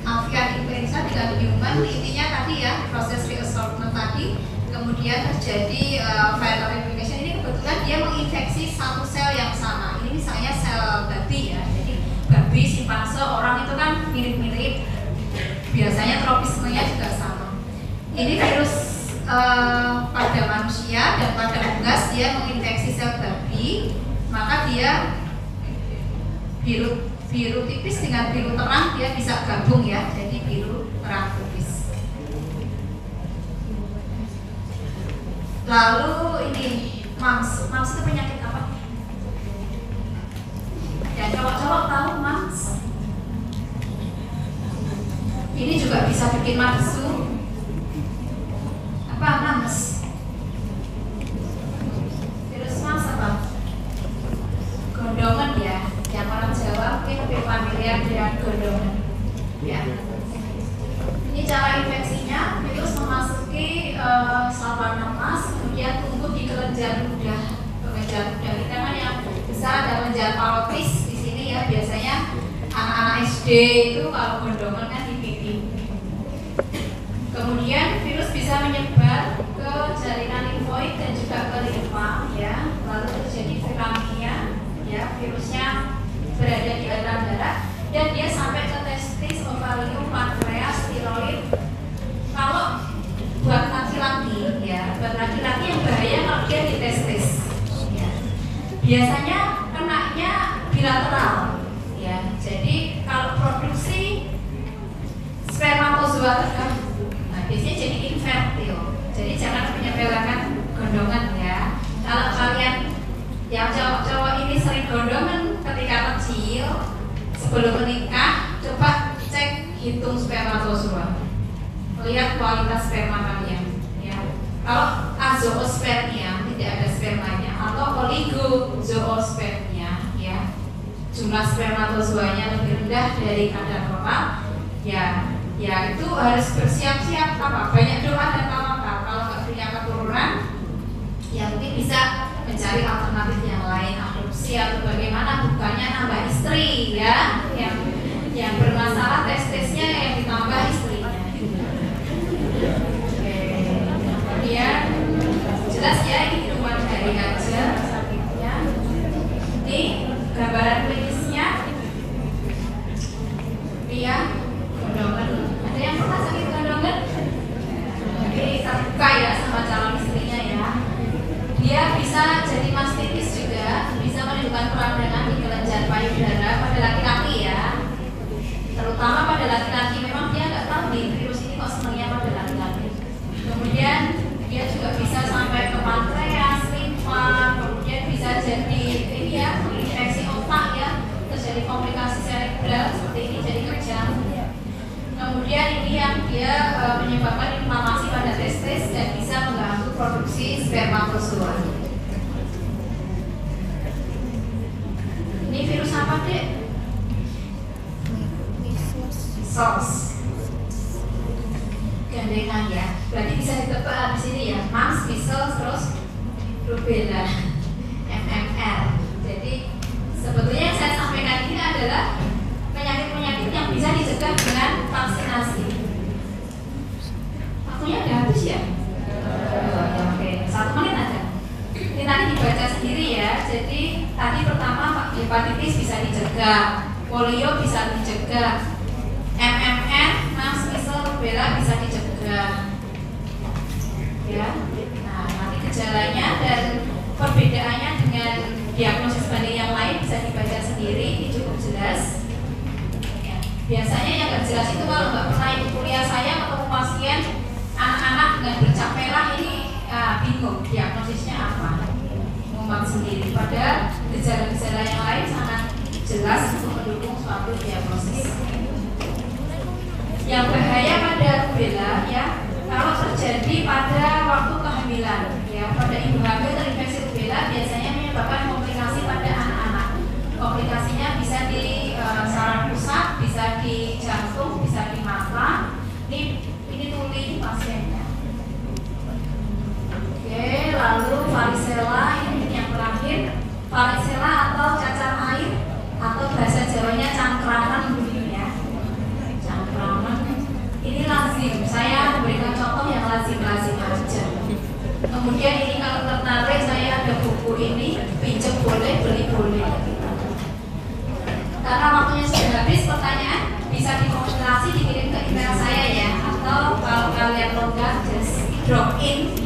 avian influenza dengan human, intinya tadi ya proses reassortment tadi, kemudian terjadi viral replication. Ini kebetulan dia menginfeksi satu sel yang sama. Ini misalnya sel babi ya, jadi babi, simpanse, orang itu kan mirip-mirip, biasanya tropismenya juga sama. Ini virus pada manusia dan pada unggas dia menginfeksi sel babi, maka dia biru tipis dengan biru terang dia bisa gabung ya, jadi biru terang tipis. Lalu ini mumps itu penyakit apa? Ya cowok-cowok tahu mumps? Ini juga bisa bikin nafsu. Apa mumps? Virus mumps apa? Gondongan ya. Yang orang Jawa mungkin lebih familiar dengan gondongan ya. Ini cara infeksinya, virus memasuki saluran nafas, kemudian tumbuh di kelenjar ludah. Kelenjar ludah kita kan yang besar ada kelenjar palotis di sini ya, biasanya anak-anak SD itu kalau gondongan kan di pipi. Kemudian virus bisa menyebar ke jaringan limfoid dan juga ke limfa ya, lalu terjadi viremia ya, virusnya berada di aliran darah dan dia sampai ke testis, ovarium, pankreas, tua terdahulu. Nah, biasanya jadi infertil. Jadi jangan menyepelekan gondongan ya. Kalau kalian yang cowok-cowok ini sering gondongan ketika kecil, sebelum menikah, coba cek hitung spermatozoa. Lihat kualitas sperma kalian ya. Kalau azoospermia tidak ada spermanya atau oligozoospermia ya, jumlah spermatozoanya lebih rendah dari kadar normal ya itu harus bersiap-siap banyak doa dan tawakal. Kalau nggak punya keturunan ya mungkin bisa mencari alternatif yang lain, adopsi atau bagaimana, bukannya nambah istri ya, yang bermasalah testisnya yang ditambah istrinya. Kemudian jelas ya, ini cuma dari aja sakitnya. Ini gambaran klinisnya. Iya, gondongan. Ada yang pernah sakit gondongan? Oke, kita buka ya sama calon istrinya ya. Dia bisa jadi mastitis juga, bisa menimbulkan peradangan di kelenjar payudara pada laki-laki ya. Terutama pada laki-laki, memang dia nggak tahu nih virus ini kok senangnya pada laki-laki. Kemudian dia juga bisa sampai ke pankreas, limfa, kemudian bisa jadi ini ya, infeksi otak ya, terjadi komplikasi cerebral seperti ini, jadi kejang. Kemudian ini yang dia menyebabkan inflamasi pada testis dan bisa mengganggu produksi spermatozoa. Ini virus apa dek? Measles. Gandengan ya. Berarti bisa ditebak di sini ya. Mumps, measles, terus rubella, MMR. Jadi sebetulnya yang saya sampaikan ini adalah penyakit-penyakit yang bisa dicegah dengan vaksinasi. Waktunya udah habis ya? Oke, 1 menit aja. Ini tadi dibaca sendiri ya. Jadi tadi pertama hepatitis bisa dicegah, polio bisa dicegah, MMR, mumps, measles, rubella bisa dicegah. Ya. Nah, nanti gejalanya dan perbedaannya dengan diagnosis banding yang lain bisa dibaca sendiri, ini cukup jelas. Biasanya yang nggak jelas itu kalau nggak pernah ikut kuliah saya ketemu pasien anak-anak dengan bercak merah ini bingung diagnosisnya apa, ngomong sendiri. Padahal gejala-gejala yang lain sangat jelas untuk mendukung suatu diagnosis. Yang bahaya pada rubella ya, kalau terjadi pada waktu kehamilan ya, pada ibu hamil terinfeksi rubella biasanya menyebabkan komplikasi pada anak-anak. Komplikasinya bisa di saraf pusat, bisa di jantung, bisa di mata. Ini tuli pasiennya. Oke, lalu varicella ini yang terakhir, varicella atau cacar air atau bahasa Jawanya cangkraman ya. Cangkraman. Ini lazim. Saya memberikan contoh yang lazim-lazim aja. Kemudian ini kalau tertarik saya ada buku ini, pinjam boleh, beli boleh. Karena waktunya sudah habis, pertanyaan bisa dikompilasi dikirim ke email saya ya, atau kalau kalian login just drop in